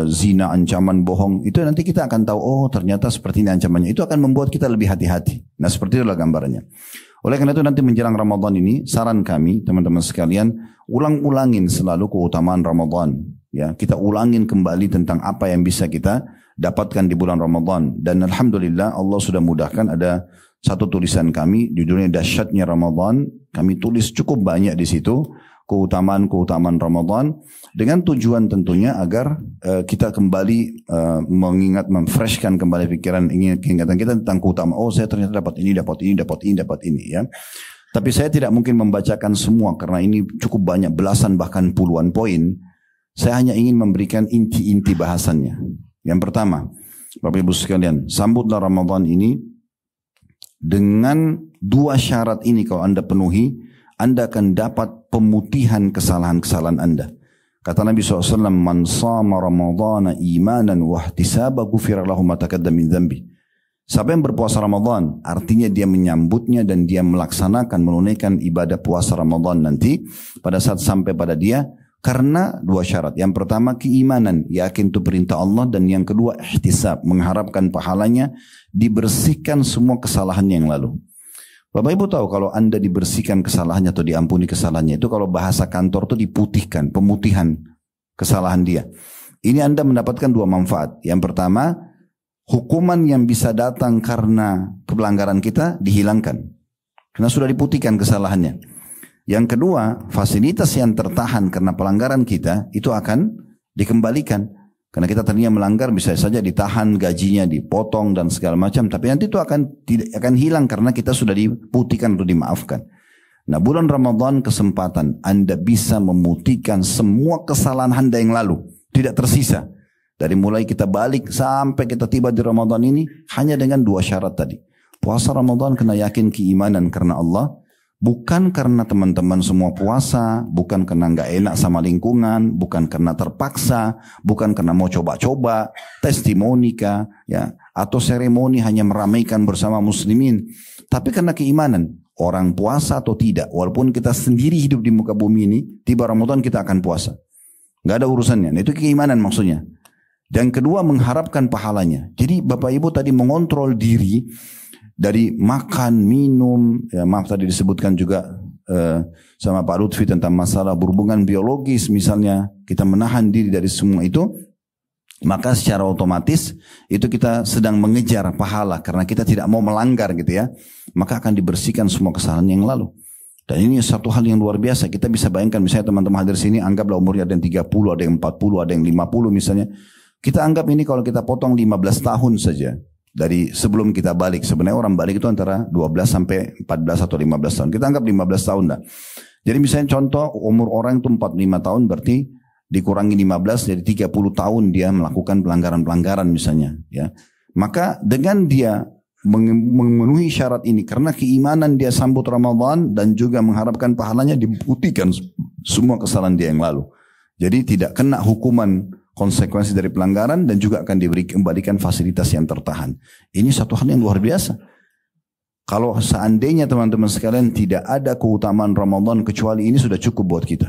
Speaker 2: zina, ancaman bohong. Itu nanti kita akan tahu, oh ternyata seperti ini ancamannya. Itu akan membuat kita lebih hati-hati. Nah seperti itulah gambarannya. Oleh karena itu nanti menjelang Ramadan ini, saran kami teman-teman sekalian, ulang-ulangin selalu keutamaan Ramadan. Ya, kita ulangin kembali tentang apa yang bisa kita dapatkan di bulan Ramadan. Dan Alhamdulillah Allah sudah mudahkan, ada satu tulisan kami, judulnya Dahsyatnya Ramadan. Kami tulis cukup banyak di situ, keutamaan-keutamaan Ramadan. Dengan tujuan tentunya agar kita kembali mengingat, memfreshkan kembali pikiran, ingatan kita tentang keutamaan. Oh saya ternyata dapat ini, dapat ini, dapat ini, dapat ini ya. Tapi saya tidak mungkin membacakan semua karena ini cukup banyak, belasan bahkan puluhan poin. Saya hanya ingin memberikan inti-inti bahasannya. Yang pertama, Bapak Ibu sekalian, sambutlah Ramadan ini dengan dua syarat ini kalau Anda penuhi, Anda akan dapat pemutihan kesalahan-kesalahan Anda. Kata Nabi SAW, man sama Ramadana imanan wahtisaba gufira lahu ma taqaddama min dzambi. Siapa yang berpuasa Ramadan, artinya dia menyambutnya dan dia melaksanakan, menunaikan ibadah puasa Ramadan nanti, pada saat sampai pada dia, Karena dua syarat. Yang pertama keimanan, yakin itu perintah Allah. Dan yang kedua ihtisab, mengharapkan pahalanya, dibersihkan semua kesalahan yang lalu. Bapak Ibu tahu kalau Anda dibersihkan kesalahannya atau diampuni kesalahannya, itu kalau bahasa kantor itu diputihkan, pemutihan kesalahan dia. Ini Anda mendapatkan dua manfaat. Yang pertama, hukuman yang bisa datang karena pelanggaran kita dihilangkan. Karena sudah diputihkan kesalahannya. Yang kedua, fasilitas yang tertahan karena pelanggaran kita itu akan dikembalikan. Karena kita tadinya melanggar bisa saja ditahan, gajinya dipotong dan segala macam. Tapi nanti itu akan hilang karena kita sudah diputihkan atau dimaafkan. Nah, bulan Ramadan kesempatan Anda bisa memutihkan semua kesalahan Anda yang lalu. Tidak tersisa. Dari mulai kita balik sampai kita tiba di Ramadan ini hanya dengan dua syarat tadi. Puasa Ramadan kena yakin keimanan karena Allah. Bukan karena teman-teman semua puasa, bukan karena nggak enak sama lingkungan, bukan karena terpaksa, bukan karena mau coba-coba, testimoni kah, ya, atau seremoni hanya meramaikan bersama muslimin, tapi karena keimanan. Orang puasa atau tidak, walaupun kita sendiri hidup di muka bumi ini, tiba Ramadan kita akan puasa. Nggak ada urusannya. Nah, itu keimanan maksudnya. Dan kedua, mengharapkan pahalanya. Jadi Bapak Ibu tadi mengontrol diri dari makan, minum, ya maaf tadi disebutkan juga sama Pak Lutfi tentang masalah berhubungan biologis misalnya, kita menahan diri dari semua itu, maka secara otomatis itu kita sedang mengejar pahala karena kita tidak mau melanggar gitu ya, maka akan dibersihkan semua kesalahan yang lalu. Dan ini satu hal yang luar biasa. Kita bisa bayangkan misalnya teman-teman hadir sini, anggaplah umurnya ada yang 30, ada yang 40, ada yang 50 misalnya. Kita anggap ini kalau kita potong 15 tahun saja. Dari sebelum kita balik, sebenarnya orang balik itu antara 12 sampai 14 atau 15 tahun. Kita anggap 15 tahun dah. Jadi misalnya contoh umur orang itu 45 tahun berarti dikurangi 15 jadi 30 tahun dia melakukan pelanggaran-pelanggaran misalnya. Ya, maka dengan dia memenuhi syarat ini karena keimanan dia sambut Ramadan dan juga mengharapkan pahalanya, diputihkan semua kesalahan dia yang lalu. Jadi tidak kena hukuman konsekuensi dari pelanggaran dan juga akan diberikan fasilitas yang tertahan. Ini satu hal yang luar biasa. Kalau seandainya teman-teman sekalian tidak ada keutamaan Ramadan kecuali ini sudah cukup buat kita.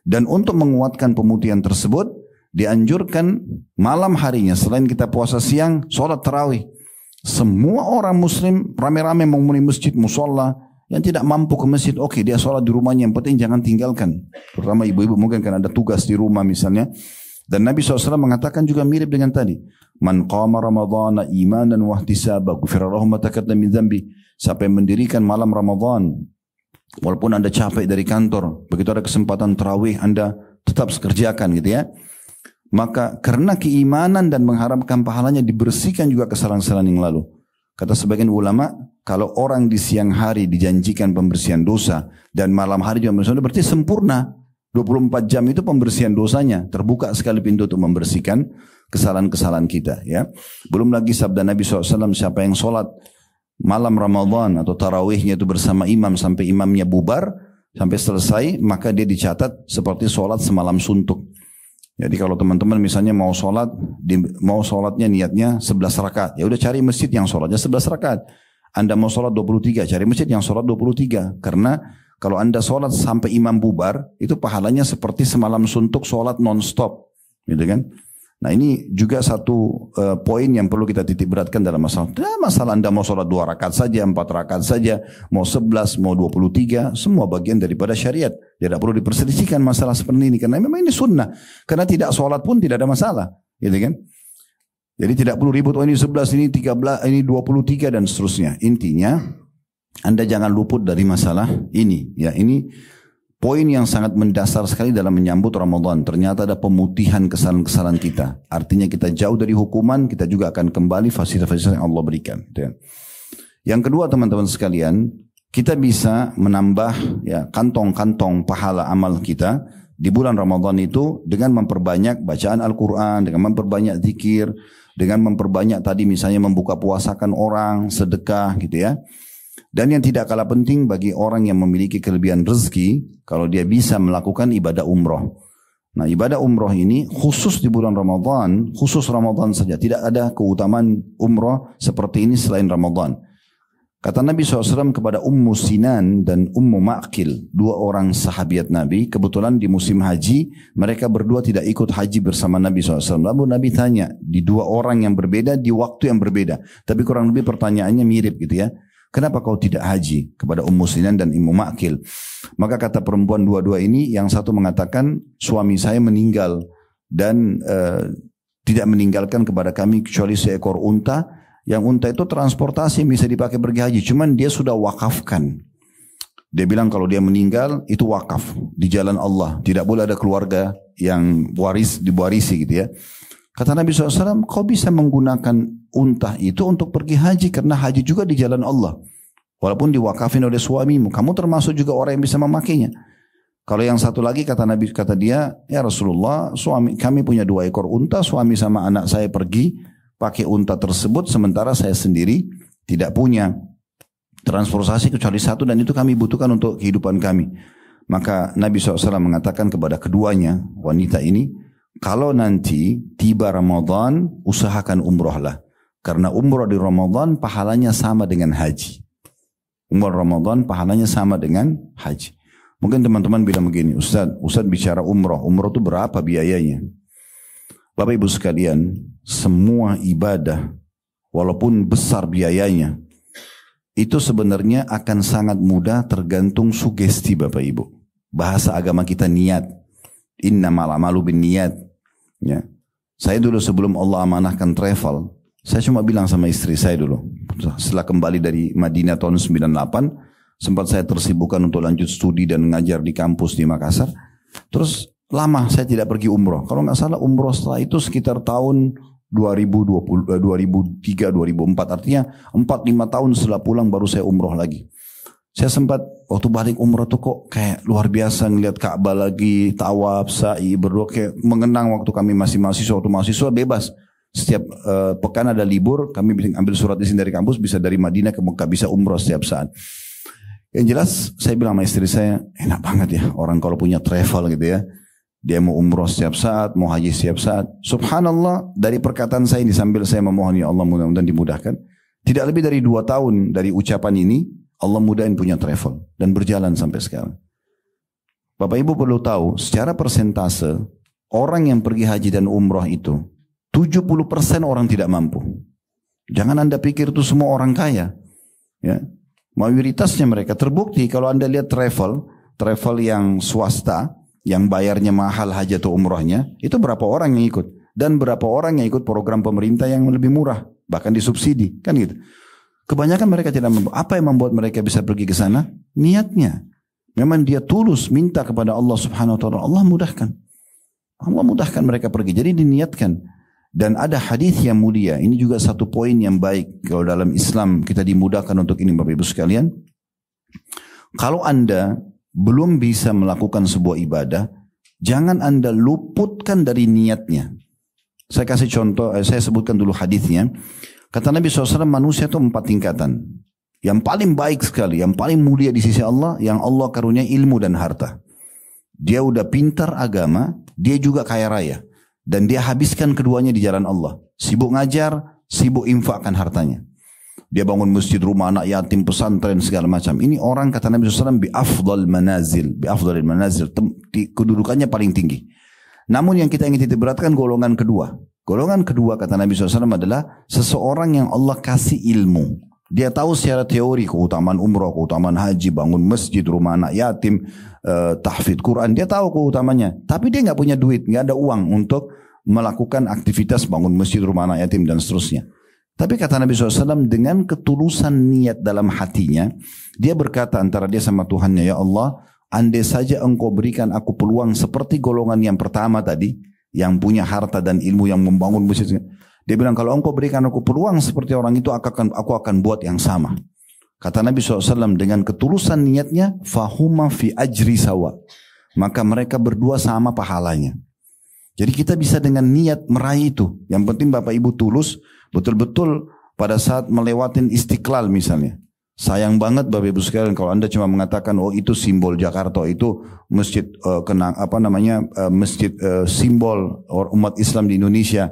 Speaker 2: Dan untuk menguatkan pemutihan tersebut dianjurkan malam harinya selain kita puasa siang, sholat tarawih. Semua orang muslim rame-rame memenuhi masjid, musola. Yang tidak mampu ke masjid, oke, dia sholat di rumahnya, yang penting jangan tinggalkan. Terutama ibu-ibu mungkin kan ada tugas di rumah misalnya. Dan Nabi SAW mengatakan juga mirip dengan tadi. Man qama ramadhana imanan wahtisaba ghufira lahu ma taqaddama min dzambi. Siapa yang mendirikan malam Ramadan, walaupun Anda capek dari kantor, begitu ada kesempatan tarawih Anda tetap kerjakan gitu ya. Maka karena keimanan dan mengharapkan pahalanya dibersihkan juga kesalahan-kesalahan yang lalu. Kata sebagian ulama, kalau orang di siang hari dijanjikan pembersihan dosa dan malam hari juga pembersihan dosa, berarti sempurna. 24 jam itu pembersihan dosanya. Terbuka sekali pintu untuk membersihkan kesalahan-kesalahan kita. Ya. Belum lagi sabda Nabi SAW, siapa yang sholat malam Ramadan atau tarawihnya itu bersama imam sampai imamnya bubar, sampai selesai, maka dia dicatat seperti sholat semalam suntuk. Jadi kalau teman-teman misalnya mau sholatnya niatnya 11 rakaat. Ya udah cari masjid yang sholatnya 11 rakaat. Anda mau sholat 23, cari masjid yang sholat 23. Karena kalau Anda sholat sampai imam bubar, itu pahalanya seperti semalam suntuk sholat non-stop. Gitu kan? Nah ini juga satu poin yang perlu kita titik beratkan dalam masalah. Nah, masalah Anda mau sholat 2 rakaat saja, 4 rakaat saja, mau 11, mau 23, semua bagian daripada syariat. Tidak perlu diperselisihkan masalah seperti ini. Karena memang ini sunnah. Karena tidak sholat pun tidak ada masalah. Gitu kan? Jadi tidak perlu ribut, oh ini 11, ini 13, ini 23 dan seterusnya. Intinya, Anda jangan luput dari masalah ini. Ya, ini poin yang sangat mendasar sekali dalam menyambut Ramadan. Ternyata ada pemutihan kesalahan-kesalahan kita. Artinya kita jauh dari hukuman, kita juga akan kembali fasilitas-fasilitas yang Allah berikan. Yang kedua teman-teman sekalian, kita bisa menambah ya kantong-kantong pahala amal kita di bulan Ramadan itu dengan memperbanyak bacaan Al-Quran, dengan memperbanyak zikir, dengan memperbanyak tadi misalnya membuka puasakan orang, sedekah gitu ya. Dan yang tidak kalah penting bagi orang yang memiliki kelebihan rezeki, kalau dia bisa melakukan ibadah umroh. Nah ibadah umroh ini khusus di bulan Ramadan, khusus Ramadan saja. Tidak ada keutamaan umroh seperti ini selain Ramadan. Kata Nabi SAW kepada Ummu Sinan dan Ummu Ma'qil, dua orang sahabiat Nabi. Kebetulan di musim haji, mereka berdua tidak ikut haji bersama Nabi SAW. Lalu Nabi tanya, di dua orang yang berbeda, di waktu yang berbeda. Tapi kurang lebih pertanyaannya mirip gitu ya. Kenapa kau tidak haji? Kepada Ummu Sinan dan Ummu Ma'qil. Maka kata perempuan dua-dua ini, yang satu mengatakan, suami saya meninggal dan tidak meninggalkan kepada kami kecuali seekor unta. Yang unta itu transportasi yang bisa dipakai pergi haji. Cuman dia sudah wakafkan. Dia bilang kalau dia meninggal itu wakaf di jalan Allah. Tidak boleh ada keluarga yang diwarisi gitu ya. Kata Nabi SAW, kau bisa menggunakan unta itu untuk pergi haji. Karena haji juga di jalan Allah. Walaupun diwakafin oleh suamimu. Kamu termasuk juga orang yang bisa memakainya. Kalau yang satu lagi kata Nabi, kata dia, ya Rasulullah, kami punya 2 ekor unta. Suami sama anak saya pergi pakai unta tersebut, sementara saya sendiri tidak punya transportasi kecuali satu, dan itu kami butuhkan untuk kehidupan kami. Maka Nabi SAW mengatakan kepada keduanya wanita ini, kalau nanti tiba Ramadan usahakan umrohlah, karena umroh di Ramadan pahalanya sama dengan haji. Umroh Ramadan pahalanya sama dengan haji. Mungkin teman-teman bilang begini, Ustaz bicara umroh itu berapa biayanya? Bapak Ibu sekalian, semua ibadah walaupun besar biayanya itu sebenarnya akan sangat mudah tergantung sugesti Bapak Ibu. Bahasa agama kita niat. Innamal a'malu binniyat. Ya. Saya dulu sebelum Allah amanahkan travel, saya cuma bilang sama istri saya dulu. Setelah kembali dari Madinah tahun 98, sempat saya tersibukkan untuk lanjut studi dan mengajar di kampus di Makassar. Terus lama saya tidak pergi umroh. Kalau nggak salah umroh setelah itu sekitar tahun 2003, 2004. Artinya 4-5 tahun setelah pulang baru saya umroh lagi. Saya sempat waktu balik umroh tuh kok kayak luar biasa ngelihat Ka'bah lagi, tawaf, sa'i, berdoa, kayak mengenang waktu kami masih mahasiswa. Waktu mahasiswa bebas. Setiap pekan ada libur, kami ambil surat izin dari kampus, bisa dari Madinah ke Mekah, bisa umroh setiap saat. Yang jelas saya bilang sama istri saya, enak banget ya orang kalau punya travel gitu ya. Dia mau umroh setiap saat, mau haji setiap saat. Subhanallah, dari perkataan saya ini sambil saya memohon ya Allah mudah-mudahan dimudahkan. Tidak lebih dari 2 tahun dari ucapan ini, Allah mudahin punya travel. Dan berjalan sampai sekarang. Bapak Ibu perlu tahu, secara persentase, orang yang pergi haji dan umroh itu, 70% orang tidak mampu. Jangan Anda pikir itu semua orang kaya. Ya. Mayoritasnya mereka terbukti kalau Anda lihat travel yang swasta, yang bayarnya mahal haji atau umrohnya, itu berapa orang yang ikut. Dan berapa orang yang ikut program pemerintah yang lebih murah, bahkan disubsidi, kan gitu. Kebanyakan mereka tidak mampu. Apa yang membuat mereka bisa pergi ke sana? Niatnya. Memang dia tulus minta kepada Allah Subhanahu wa taala, Allah mudahkan. Allah mudahkan mereka pergi. Jadi diniatkan. Dan ada hadis yang mulia. Ini juga satu poin yang baik. Kalau dalam Islam kita dimudahkan untuk ini Bapak Ibu sekalian. Kalau Anda belum bisa melakukan sebuah ibadah, jangan Anda luputkan dari niatnya. Saya kasih contoh, saya sebutkan dulu hadisnya. Kata Nabi SAW, manusia itu 4 tingkatan. Yang paling baik sekali, yang paling mulia di sisi Allah, yang Allah karunia ilmu dan harta. Dia udah pintar agama, dia juga kaya raya. Dan dia habiskan keduanya di jalan Allah. Sibuk ngajar, sibuk infakkan hartanya. Dia bangun masjid, rumah anak yatim, pesantren, segala macam. Ini orang kata Nabi SAW, bi afdal manazil. Kedudukannya paling tinggi. Namun yang kita ingin titik beratkan golongan kedua. Golongan kedua kata Nabi SAW adalah seseorang yang Allah kasih ilmu. Dia tahu secara teori keutamaan umrah, keutamaan haji, bangun masjid, rumah anak yatim, tahfidz Quran. Dia tahu keutamanya. Tapi dia nggak punya duit, nggak ada uang untuk melakukan aktivitas bangun masjid, rumah anak yatim dan seterusnya. Tapi kata Nabi SAW dengan ketulusan niat dalam hatinya, dia berkata antara dia sama Tuhannya, ya Allah, andai saja engkau berikan aku peluang seperti golongan yang pertama tadi, yang punya harta dan ilmu yang membangun masjid. Dia bilang kalau engkau berikan aku peluang seperti orang itu, aku akan buat yang sama. Kata Nabi SAW dengan ketulusan niatnya, fahuma fi ajri sawa. Maka mereka berdua sama pahalanya. Jadi kita bisa dengan niat meraih itu. Yang penting Bapak Ibu tulus, betul-betul pada saat melewatin Istiqlal misalnya. Sayang banget Bapak Ibu sekalian kalau Anda cuma mengatakan oh itu simbol Jakarta, itu masjid masjid simbol umat Islam di Indonesia.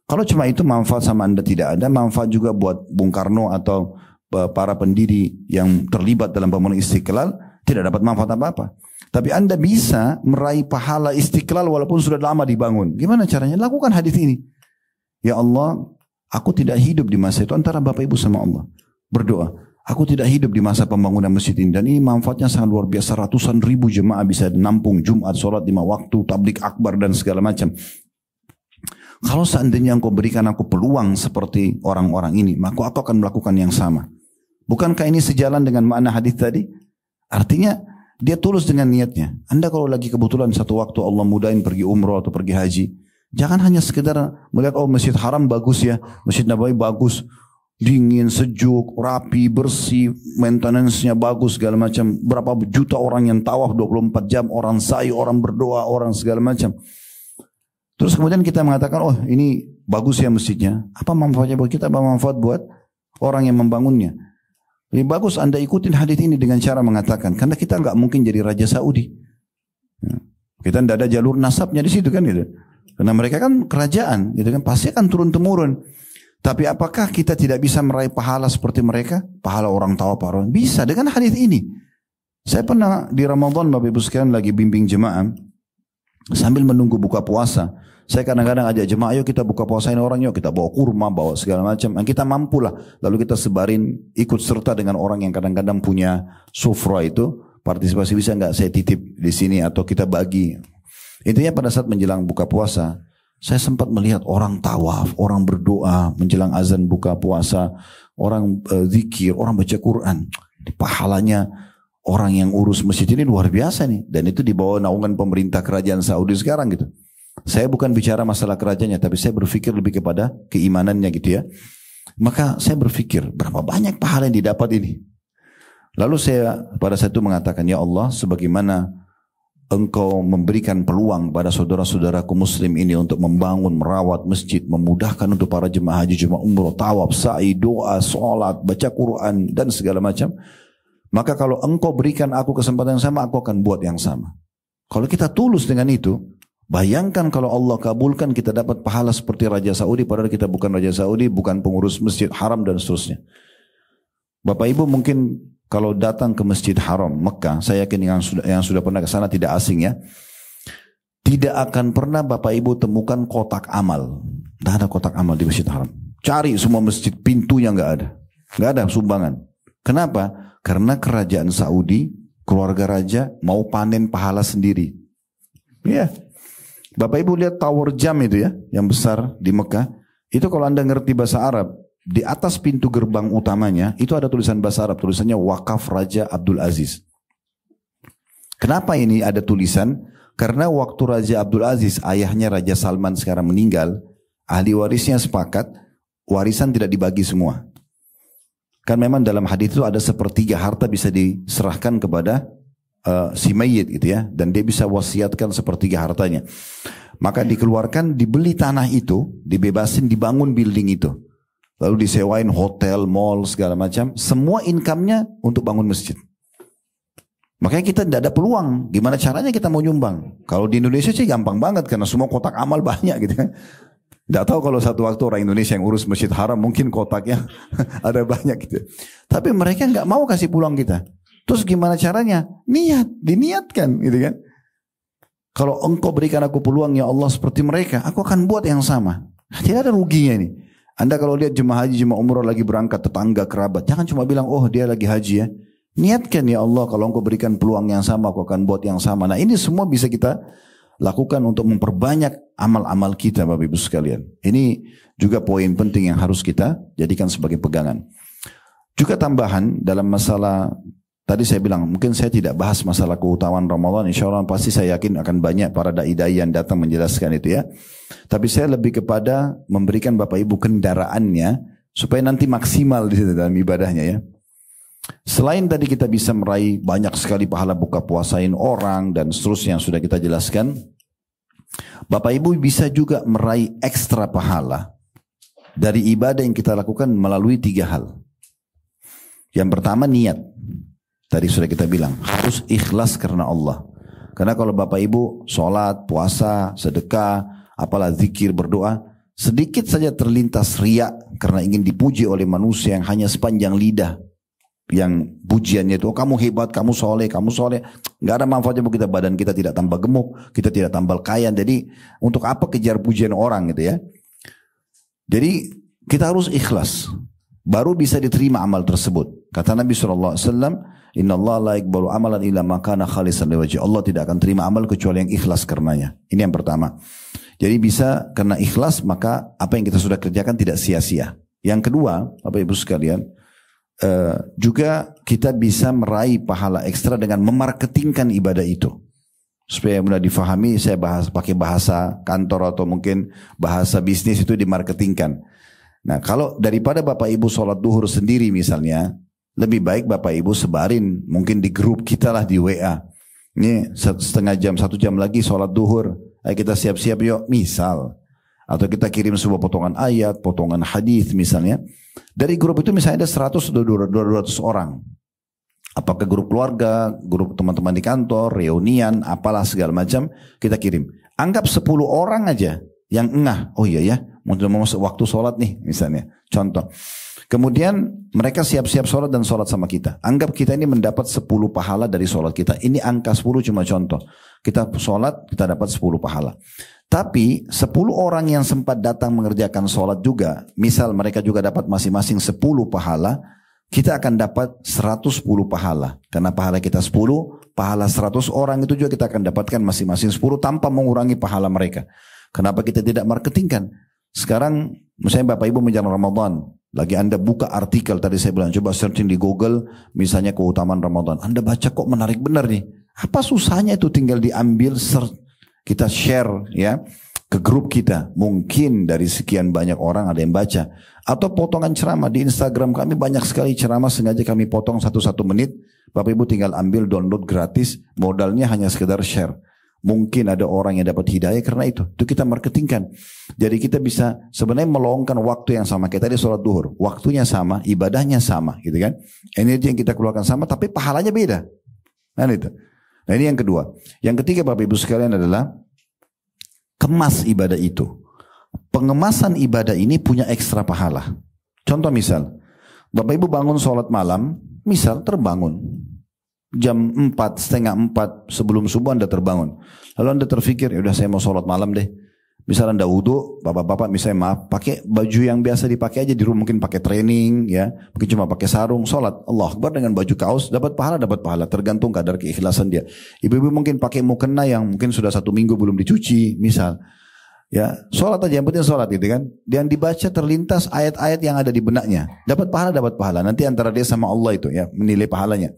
Speaker 2: Kalau cuma itu manfaat sama Anda tidak ada, manfaat juga buat Bung Karno atau para pendiri yang terlibat dalam pembangunan Istiqlal tidak dapat manfaat apa-apa. Tapi Anda bisa meraih pahala Istiqlal walaupun sudah lama dibangun. Gimana caranya? Lakukan hadis ini. Ya Allah, aku tidak hidup di masa itu, antara Bapak Ibu sama Allah. Berdoa. Aku tidak hidup di masa pembangunan masjid ini. Dan ini manfaatnya sangat luar biasa. Ratusan ribu jemaah bisa nampung Jumat, sholat 5 waktu, tablik akbar dan segala macam. Kalau seandainya engkau berikan aku peluang seperti orang-orang ini, maka aku akan melakukan yang sama. Bukankah ini sejalan dengan makna hadis tadi? Artinya dia tulus dengan niatnya. Anda kalau lagi kebetulan satu waktu Allah mudahin pergi umroh atau pergi haji, jangan hanya sekedar melihat oh Masjid Haram bagus ya, Masjid Nabawi bagus, dingin, sejuk, rapi, bersih, maintenance-nya bagus segala macam. Berapa juta orang yang tawaf 24 jam, orang sa'i, orang berdoa, orang segala macam. Terus kemudian kita mengatakan, oh ini bagus ya masjidnya. Apa manfaatnya buat kita? Apa manfaat buat orang yang membangunnya? Lebih bagus Anda ikutin hadis ini dengan cara mengatakan, karena kita nggak mungkin jadi Raja Saudi. Kita tidak ada jalur nasabnya di situ kan gitu. Karena mereka kan kerajaan, gitu kan pasti akan turun temurun. Tapi apakah kita tidak bisa meraih pahala seperti mereka? Pahala orang tawaf, bisa dengan hadis ini. Saya pernah di Ramadan Bapak Ibu sekalian lagi bimbing jemaah sambil menunggu buka puasa. Saya kadang-kadang ajak jemaah, ayo kita buka puasain orang, yuk kita bawa kurma, bawa segala macam. Yang kita mampu lah. Lalu kita sebarin, ikut serta dengan orang yang kadang-kadang punya sufra itu. Partisipasi bisa nggak saya titip di sini atau kita bagi. Intinya pada saat menjelang buka puasa, saya sempat melihat orang tawaf, orang berdoa, menjelang azan buka puasa, orang zikir, orang baca Quran. Pahalanya orang yang urus masjid ini luar biasa nih. Dan itu di bawah naungan pemerintah kerajaan Saudi sekarang gitu. Saya bukan bicara masalah kerajaannya, tapi saya berpikir lebih kepada keimanannya gitu ya. Maka saya berpikir berapa banyak pahala yang didapat ini. Lalu saya pada saat itu mengatakan, ya Allah, sebagaimana Engkau memberikan peluang pada saudara-saudaraku muslim ini untuk membangun, merawat masjid, memudahkan untuk para jemaah haji, jemaah umroh, tawaf, sa'i, doa, sholat, baca Quran dan segala macam. Maka kalau Engkau berikan aku kesempatan yang sama, aku akan buat yang sama. Kalau kita tulus dengan itu, bayangkan kalau Allah kabulkan kita dapat pahala seperti Raja Saudi, padahal kita bukan Raja Saudi, bukan pengurus Masjid Haram dan seterusnya. Bapak Ibu mungkin kalau datang ke Masjid Haram Mekah, saya yakin yang sudah pernah ke sana tidak asing ya. Tidak akan pernah Bapak Ibu temukan kotak amal. Tidak ada kotak amal di Masjid Haram. Cari semua masjid, pintunya nggak ada. Nggak ada sumbangan. Kenapa? Karena kerajaan Saudi, keluarga raja mau panen pahala sendiri. Ya. Bapak Ibu lihat tower jam itu ya, yang besar di Mekah. Itu kalau Anda ngerti bahasa Arab, di atas pintu gerbang utamanya itu ada tulisan bahasa Arab, tulisannya Wakaf Raja Abdul Aziz. Kenapa ini ada tulisan? Karena waktu Raja Abdul Aziz, ayahnya Raja Salman sekarang meninggal, ahli warisnya sepakat warisan tidak dibagi semua. Kan memang dalam hadis itu ada sepertiga harta bisa diserahkan kepada si mayit gitu ya, dan dia bisa wasiatkan sepertiga hartanya. Maka dikeluarkan, dibeli tanah itu, dibebasin, dibangun building itu. Lalu disewain hotel, mall, segala macam. Semua income-nya untuk bangun masjid. Makanya kita tidak ada peluang. Gimana caranya kita mau nyumbang? Kalau di Indonesia sih gampang banget. Karena semua kotak amal banyak gitu kan. Tidak tahu kalau satu waktu orang Indonesia yang urus Masjid Haram, mungkin kotaknya ada banyak gitu. Tapi mereka nggak mau kasih peluang kita. Terus gimana caranya? Diniatkan gitu kan. Kalau Engkau berikan aku peluang ya Allah seperti mereka, aku akan buat yang sama. Tidak ada ruginya ini. Anda kalau lihat jemaah haji, jemaah umrah lagi berangkat, tetangga, kerabat, jangan cuma bilang, oh dia lagi haji ya. Niatkan ya Allah, kalau Engkau berikan peluang yang sama, aku akan buat yang sama. Nah ini semua bisa kita lakukan untuk memperbanyak amal-amal kita Bapak Ibu sekalian. Ini juga poin penting yang harus kita jadikan sebagai pegangan. Juga tambahan dalam masalah, tadi saya bilang, mungkin saya tidak bahas masalah keutamaan Ramadan, insya Allah pasti saya yakin akan banyak para da'i-da'i yang datang menjelaskan itu ya. Tapi saya lebih kepada memberikan Bapak Ibu kendaraannya supaya nanti maksimal di situ dalam ibadahnya ya. Selain tadi kita bisa meraih banyak sekali pahala buka puasain orang dan seterusnya yang sudah kita jelaskan, Bapak Ibu bisa juga meraih ekstra pahala dari ibadah yang kita lakukan melalui 3 hal. Yang pertama niat. Tadi sudah kita bilang harus ikhlas karena Allah. Karena kalau Bapak Ibu sholat, puasa, sedekah, apalah zikir, berdoa, sedikit saja terlintas riya karena ingin dipuji oleh manusia yang hanya sepanjang lidah, yang pujiannya itu, oh, kamu hebat, kamu soleh, nggak ada manfaatnya buat kita, badan kita tidak tambah gemuk, kita tidak tambah kaya, jadi untuk apa kejar pujian orang gitu ya. Jadi kita harus ikhlas, baru bisa diterima amal tersebut. Kata Nabi SAW, Inna Allah la yaqbalu amalan illa ma kana khalisan liwajhi. Allah tidak akan terima amal kecuali yang ikhlas karenanya. Ini yang pertama. Jadi bisa karena ikhlas, maka apa yang kita sudah kerjakan tidak sia-sia. Yang kedua, Bapak Ibu sekalian, juga kita bisa meraih pahala ekstra dengan memarketingkan ibadah itu. Supaya mudah difahami, saya pakai bahasa kantor atau mungkin bahasa bisnis itu dimarketingkan. Nah, kalau daripada Bapak Ibu sholat duhur sendiri misalnya, lebih baik Bapak Ibu sebarin mungkin di grup kita lah di WA. Ini setengah jam, 1 jam lagi sholat duhur. Ayo kita siap-siap yuk, misal. Atau kita kirim sebuah potongan ayat, potongan hadis misalnya. Dari grup itu misalnya ada 100 atau 200 orang. Apakah grup keluarga, grup teman-teman di kantor, reunian, apalah segala macam, kita kirim. Anggap 10 orang aja yang engah. Oh iya ya, mau masuk waktu sholat nih misalnya. Contoh. Kemudian mereka siap-siap sholat dan sholat sama kita. Anggap kita ini mendapat 10 pahala dari sholat kita. Ini angka 10 cuma contoh. Kita sholat, kita dapat 10 pahala. Tapi 10 orang yang sempat datang mengerjakan sholat juga, misal mereka juga dapat masing-masing 10 pahala, kita akan dapat 110 pahala. Karena pahala kita 10, pahala 100 orang itu juga kita akan dapatkan masing-masing 10 tanpa mengurangi pahala mereka. Kenapa kita tidak marketingkan? Sekarang misalnya Bapak Ibu menjelang Ramadan, lagi Anda buka artikel, tadi saya bilang coba searching di Google misalnya keutamaan Ramadan, Anda baca kok menarik benar nih. Apa susahnya itu, tinggal diambil kita share ya ke grup kita, mungkin dari sekian banyak orang ada yang baca. Atau potongan ceramah di Instagram kami, banyak sekali ceramah sengaja kami potong 1 menit. Bapak Ibu tinggal ambil download gratis, modalnya hanya sekedar share. Mungkin ada orang yang dapat hidayah karena itu kita marketingkan. Jadi kita bisa sebenarnya meluangkan waktu yang sama. Kita tadi sholat duhur, waktunya sama, ibadahnya sama gitu kan. Energi yang kita keluarkan sama, tapi pahalanya beda. Nah ini yang kedua. Yang ketiga Bapak Ibu sekalian adalah kemas ibadah itu. Pengemasan ibadah ini punya ekstra pahala. Contoh misal, Bapak Ibu bangun sholat malam, misal terbangun jam 4, setengah 4 sebelum subuh Anda terbangun. Lalu Anda terfikir, ya udah saya mau sholat malam deh. Misal Anda wudu, bapak-bapak misalnya maaf, pakai baju yang biasa dipakai aja di rumah, mungkin pakai training ya, mungkin cuma pakai sarung, sholat Allah Akbar dengan baju kaos, dapat pahala, tergantung kadar keikhlasan dia. Ibu-ibu mungkin pakai mukena yang mungkin sudah 1 minggu belum dicuci, misal. Ya, sholat aja, yang penting sholat gitu kan. Yang dibaca terlintas ayat-ayat yang ada di benaknya. Dapat pahala. Nanti antara dia sama Allah itu ya, menilai pahalanya.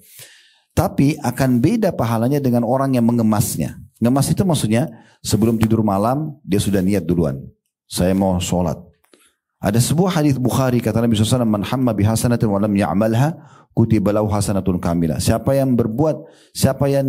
Speaker 2: Tapi akan beda pahalanya dengan orang yang mengemasnya. Ngemas itu maksudnya sebelum tidur malam dia sudah niat duluan. Saya mau sholat. Ada sebuah hadis Bukhari kata Nabi SAW, man hamma bihasanatin wa lam ya'malha kutiba lahu hasanatun kamilah. Siapa yang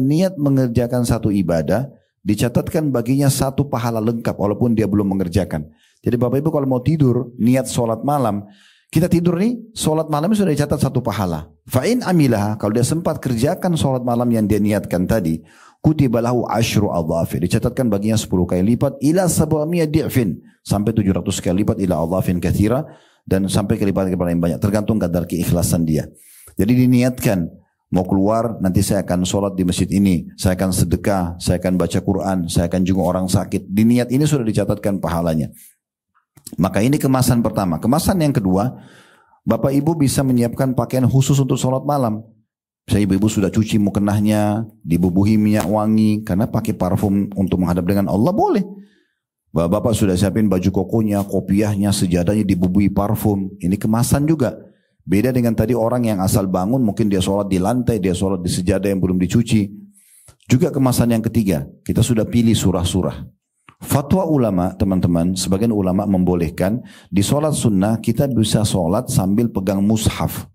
Speaker 2: niat mengerjakan satu ibadah, dicatatkan baginya 1 pahala lengkap walaupun dia belum mengerjakan. Jadi Bapak Ibu kalau mau tidur niat sholat malam, kita tidur nih, sholat malam sudah dicatat 1 pahala. Fa'in amilah, kalau dia sempat kerjakan sholat malam yang dia niatkan tadi, kutiba lahu 10 adhafir, dicatatkan baginya 10 kali lipat, ila 700 di'fin, sampai 700 kali lipat, ila adhafin kathira, dan sampai kelipatan-kelipatan yang banyak, tergantung kadar keikhlasan dia. Jadi diniatkan, mau keluar, nanti saya akan sholat di masjid ini, saya akan sedekah, saya akan baca Quran, saya akan jenguk orang sakit. Di niat ini sudah dicatatkan pahalanya. Maka ini kemasan pertama. Kemasan yang kedua, Bapak Ibu bisa menyiapkan pakaian khusus untuk sholat malam. Misalnya ibu-ibu sudah cuci mukenahnya, dibubuhi minyak wangi, karena pakai parfum untuk menghadap dengan Allah boleh. Bapak sudah siapin baju kokonya, kopiahnya, sejadahnya dibubuhi parfum. Ini kemasan juga. Beda dengan tadi orang yang asal bangun, mungkin dia sholat di lantai, dia sholat di sejadah yang belum dicuci. Juga kemasan yang ketiga, kita sudah pilih surah-surah. Fatwa ulama teman-teman, sebagian ulama membolehkan di sholat sunnah kita bisa sholat sambil pegang mushaf.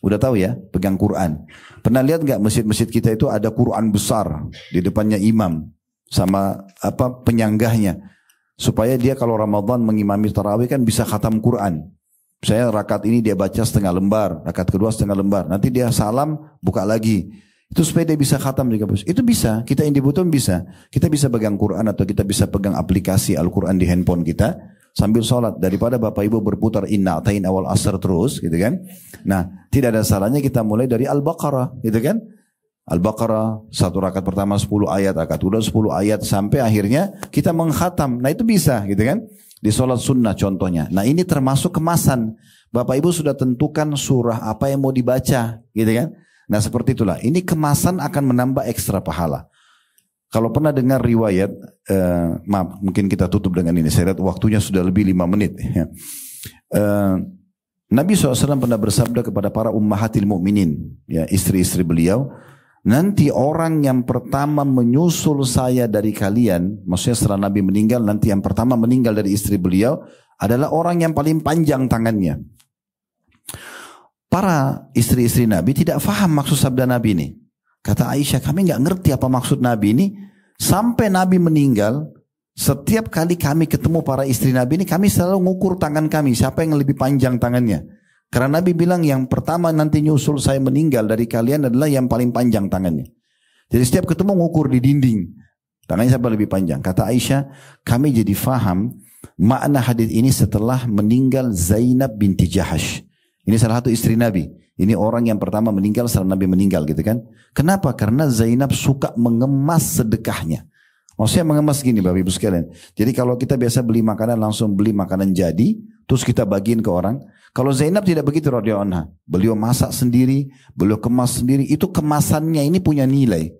Speaker 2: Udah tahu ya, pegang Quran. Pernah lihat nggak masjid-masjid kita itu ada Quran besar di depannya imam sama penyanggahnya, supaya dia kalau Ramadan mengimami tarawih kan bisa khatam Quran. Saya rakaat ini dia baca setengah lembar, rakaat kedua setengah lembar, nanti dia salam buka lagi. Itu supaya dia bisa khatam juga. Itu bisa, kita yang dibutuhkan bisa. Kita bisa pegang Quran atau kita bisa pegang aplikasi Al-Quran di handphone kita. sambil sholat daripada Bapak Ibu berputar inna atain awal asr terus gitu kan. Nah, tidak ada salahnya kita mulai dari Al-Baqarah gitu kan. Al-Baqarah satu rakaat pertama 10 ayat, rakaat kedua 10 ayat sampai akhirnya kita mengkhatam. Nah, itu bisa gitu kan. Di sholat sunnah contohnya. Nah, ini termasuk kemasan. Bapak Ibu sudah tentukan surah apa yang mau dibaca gitu kan. Nah, seperti itulah. Ini kemasan akan menambah ekstra pahala. Kalau pernah dengar riwayat, maaf mungkin kita tutup dengan ini. Saya lihat waktunya sudah lebih 5 menit. Nabi SAW pernah bersabda kepada para ummahatil mu'minin, ya, istri-istri beliau, nanti orang yang pertama menyusul saya dari kalian, maksudnya setelah Nabi meninggal, nanti yang pertama meninggal dari istri beliau adalah orang yang paling panjang tangannya. Para istri-istri Nabi tidak faham maksud sabda Nabi ini. Kata Aisyah, kami nggak ngerti apa maksud Nabi ini. Sampai Nabi meninggal, setiap kali kami ketemu para istri Nabi ini, kami selalu ngukur tangan kami, siapa yang lebih panjang tangannya. Karena Nabi bilang yang pertama nanti nyusul saya meninggal dari kalian adalah yang paling panjang tangannya. Jadi setiap ketemu ngukur di dinding, tangannya siapa lebih panjang. Kata Aisyah, kami jadi faham makna hadis ini setelah meninggal Zainab binti Jahash. Ini salah satu istri Nabi. Ini orang yang pertama meninggal setelah Nabi meninggal gitu kan. Kenapa? Karena Zainab suka mengemas sedekahnya. Maksudnya mengemas gini Bapak Ibu sekalian. Jadi kalau kita biasa beli makanan langsung beli makanan jadi, terus kita bagiin ke orang. Kalau Zainab tidak begitu radhiyallahu anha. Beliau masak sendiri, beliau kemas sendiri. Itu kemasannya ini punya nilai.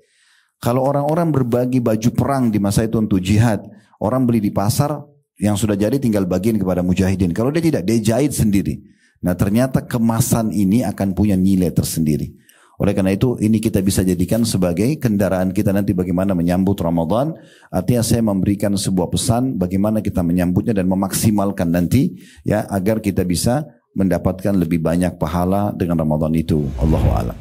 Speaker 2: Kalau orang-orang berbagi baju perang di masa itu untuk jihad, orang beli di pasar yang sudah jadi tinggal bagiin kepada mujahidin. Kalau dia tidak, dia jahit sendiri. Nah, ternyata kemasan ini akan punya nilai tersendiri. Oleh karena itu ini kita bisa jadikan sebagai kendaraan kita nanti bagaimana menyambut Ramadan. Artinya saya memberikan sebuah pesan bagaimana kita menyambutnya dan memaksimalkan nanti ya agar kita bisa mendapatkan lebih banyak pahala dengan Ramadan itu. Allahu a'lam.